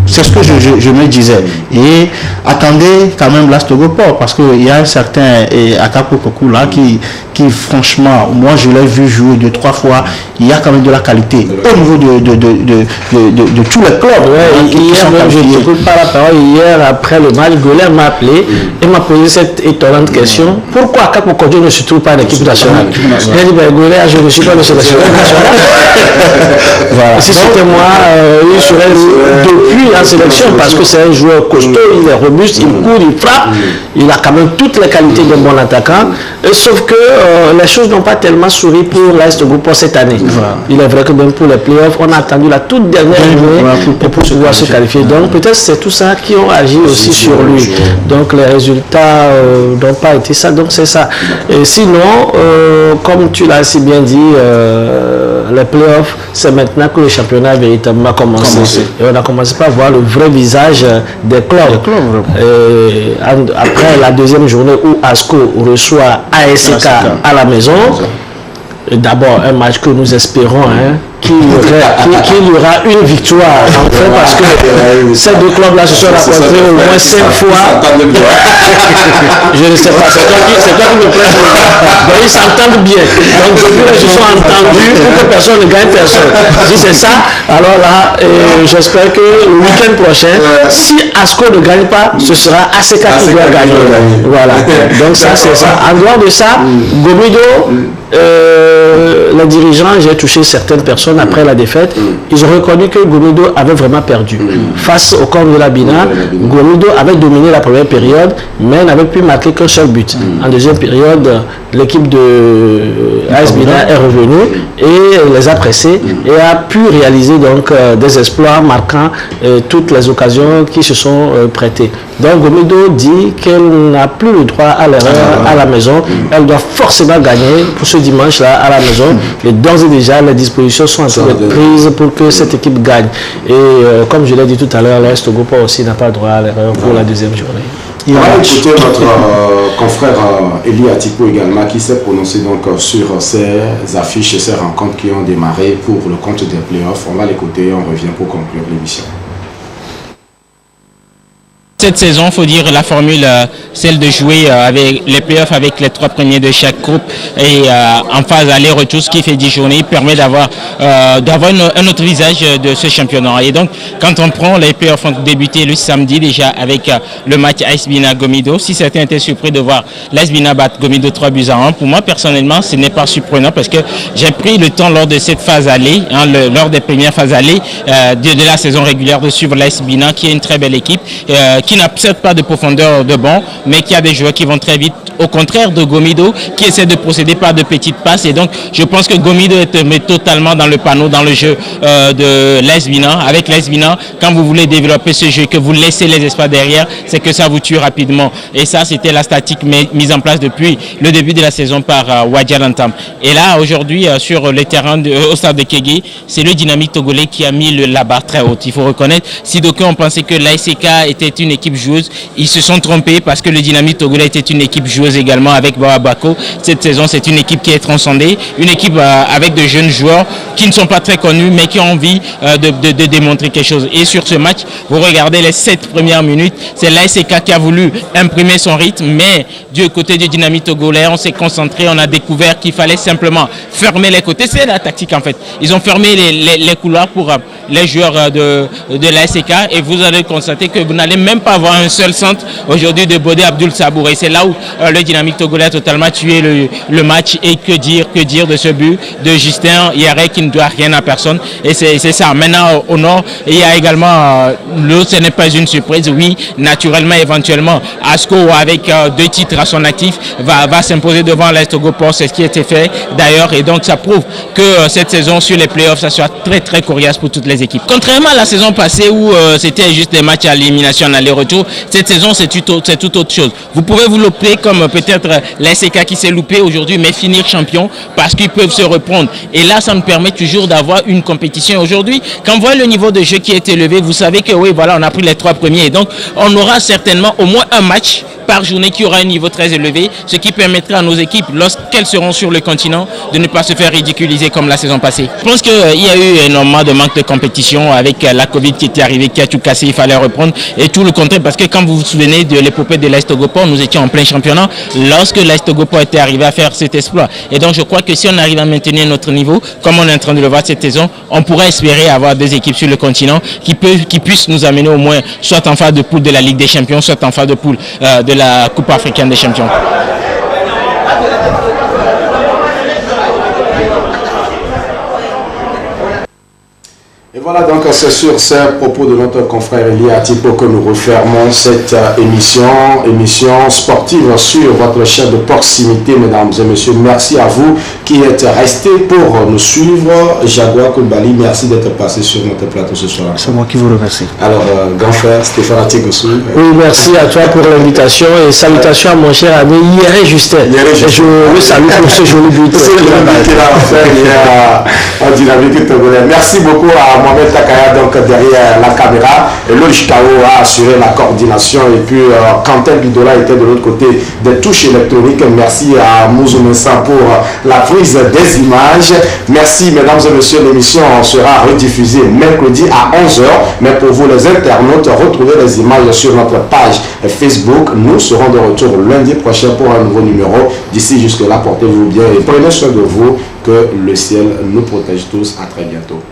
C'est ce que je me disais. Et attendez quand même l'Astogoport parce qu'il y a un certain Akapo Kokou là qui franchement, moi je l'ai vu jouer 2-3 fois, il y a quand même de la qualité au niveau de tous les clubs. Hier après le match, Golem m'a appelé et m'a posé cette étonnante question: pourquoi Akapo Kokou ne se trouve pas en équipe nationale? Il a dit Golem, je ne suis pas de sélection nationale. Voilà. Si c'était moi, il serait depuis la sélection parce que c'est un joueur costaud, il est robuste, il court, il frappe, il a quand même toutes les qualités d'un bon attaquant, sauf que les choses n'ont pas tellement souri pour l'Astogoport cette année. Il est vrai que même pour les playoffs, on a attendu la toute dernière journée pour pouvoir se qualifier. Donc peut-être c'est tout ça qui ont agi aussi sur lui. Donc les résultats n'ont pas été ça, donc c'est ça. Et sinon, comme tu l'as si bien dit, les playoffs, c'est maintenant que le championnat a véritablement commencé. Et on a commencé par voir le vrai visage des clubs. Après la deuxième journée où ASCO reçoit ASK à la maison, d'abord un match que nous espérons qu'il y aura une victoire enfin, parce que ces deux clubs-là se sont rencontrés au moins 5 fois. Je ne sais pas, c'est toi qui me prête. Donc ils s'entendent bien. Donc depuis qu'ils se sont entendus pour que personne ne gagne personne. Si c'est ça, alors là, j'espère que le week-end prochain, si ASCO ne gagne pas, ce sera ASK qui doit gagner. Voilà. Donc ça, c'est ça. En dehors de ça, Gomido, les dirigeants, j'ai touché certaines personnes après la défaite, ils ont reconnu que Gomido avait vraiment perdu. Face au camp de la Bina, Gomido avait dominé la première période, mais n'avait pu marquer qu'un seul but. En deuxième période, l'équipe de AS Bina est revenue et les a pressés et a pu réaliser donc des exploits marquant toutes les occasions qui se sont prêtées. Donc Gomido dit qu'elle n'a plus le droit à l'erreur à la maison, elle doit forcément gagner pour se ce dimanche-là à la maison. Et d'ores et déjà, les dispositions sont en train d'être prises pour que cette équipe gagne. Et comme je l'ai dit tout à l'heure, l'AS Togopo aussi n'a pas droit à l'erreur pour la deuxième journée. On va écouter notre confrère Eli Atipo également qui s'est prononcé donc sur ces affiches et ces rencontres qui ont démarré pour le compte des playoffs. On va l'écouter et on revient pour conclure l'émission. Cette saison, il faut dire la formule, celle de jouer avec les playoffs avec les 3 premiers de chaque groupe et en phase aller-retour, ce qui fait 10 journées, permet d'avoir un autre visage de ce championnat. Et donc, quand on prend les playoffs ont débuté le samedi déjà avec le match AS Bina Gomido. Si certains étaient surpris de voir l'AS Bina battre Gomido 3-1, pour moi personnellement, ce n'est pas surprenant parce que j'ai pris le temps lors de cette phase aller, lors des premières phases aller de la saison régulière de suivre l'AS Bina qui est une très belle équipe. Qui n'a peut-être pas de profondeur de banc, mais qui a des joueurs qui vont très vite, au contraire de Gomido, qui essaie de procéder par de petites passes. Et donc, je pense que Gomido est totalement dans le panneau, dans le jeu de l'AS Bina. Avec l'AS Bina, quand vous voulez développer ce jeu, que vous laissez les espaces derrière, c'est que ça vous tue rapidement. Et ça, c'était la statique mise en place depuis le début de la saison par Wadja Lantam. Et là, aujourd'hui, sur le terrain au stade de Kégué, c'est le Dynamique togolais qui a mis la barre très haute. Il faut reconnaître, si d'aucuns ont pensé que l'ASK était une équipe joueuse, ils se sont trompés parce que le Dynamique togolais était une équipe joueuse également avec Bawa Bako. Cette saison, c'est une équipe qui est transcendée, une équipe avec de jeunes joueurs qui ne sont pas très connus mais qui ont envie de démontrer quelque chose. Et sur ce match, vous regardez les 7 premières minutes, c'est l'ASK qui a voulu imprimer son rythme, mais du côté du Dynamique togolais, on s'est concentré, on a découvert qu'il fallait simplement fermer les côtés. C'est la tactique en fait. Ils ont fermé les couloirs pour les joueurs de l'ASK et vous allez constater que vous n'allez même pas avoir un seul centre aujourd'hui de Bodé Abdul Sabour. Et c'est là où le Dynamique togolais a totalement tué le match. Et que dire de ce but de Justin Yare qui ne doit rien à personne. Et c'est ça. Maintenant au nord, il y a également l'autre, ce n'est pas une surprise. Oui, naturellement, éventuellement, Asco avec 2 titres à son actif va s'imposer devant l'AS Togopo. C'est ce qui a été fait d'ailleurs. Et donc ça prouve que cette saison sur les playoffs, ça sera très très coriace pour toutes les équipes. Contrairement à la saison passée où c'était juste des matchs à élimination en aller-retour, cette saison c'est tout autre chose. Vous pouvez vous louper comme peut-être l'ASK qui s'est loupé aujourd'hui, mais finir champion parce qu'ils peuvent se reprendre. Et là, ça nous permet toujours d'avoir une compétition. Aujourd'hui, quand vous voyez le niveau de jeu qui est élevé, vous savez que oui, voilà, on a pris les 3 premiers. Et donc, on aura certainement au moins un match par journée qui aura un niveau très élevé, ce qui permettra à nos équipes, lorsqu'elles seront sur le continent, de ne pas se faire ridiculiser comme la saison passée. Je pense qu'il y a eu énormément de manque de compétition avec la Covid qui était arrivée, qui a tout cassé, il fallait reprendre. Et tout le contraire, parce que quand vous vous souvenez de l'épopée de l'AS Togopo, nous étions en plein championnat lorsque l'AS Togopo était arrivé à faire cet exploit. Et donc je crois que si on arrive à maintenir notre niveau, comme on est en train de le voir cette saison, on pourrait espérer avoir 2 équipes sur le continent qui puissent nous amener au moins soit en phase de poule de la Ligue des Champions, soit en phase de poule de la Coupe africaine des champions. Et voilà donc c'est sur ces propos de notre confrère Eli Atipo que nous refermons cette émission sportive sur votre chaîne de proximité, mesdames et messieurs. Merci à vous qui êtes restés pour nous suivre. Jaguar Koulibaly, merci d'être passé sur notre plateau ce soir. C'est moi qui vous remercie. Alors, grand frère Stéphane Atigosu. Oui, merci à toi pour l'invitation et salutations à mon cher ami Yere Justin. Je le salue pour ce joli but. Merci beaucoup à Mohamed Takaya donc derrière la caméra, et Loïc Kao a assuré la coordination et puis Quentin Bidola était de l'autre côté des touches électroniques. Merci à Mouzou Mensa pour la prise des images. Merci mesdames et messieurs, l'émission sera rediffusée mercredi à 11h, mais pour vous les internautes, retrouvez les images sur notre page Facebook. Nous serons de retour lundi prochain pour un nouveau numéro. D'ici jusque là, portez-vous bien et prenez soin de vous. Que le ciel nous protège tous. À très bientôt.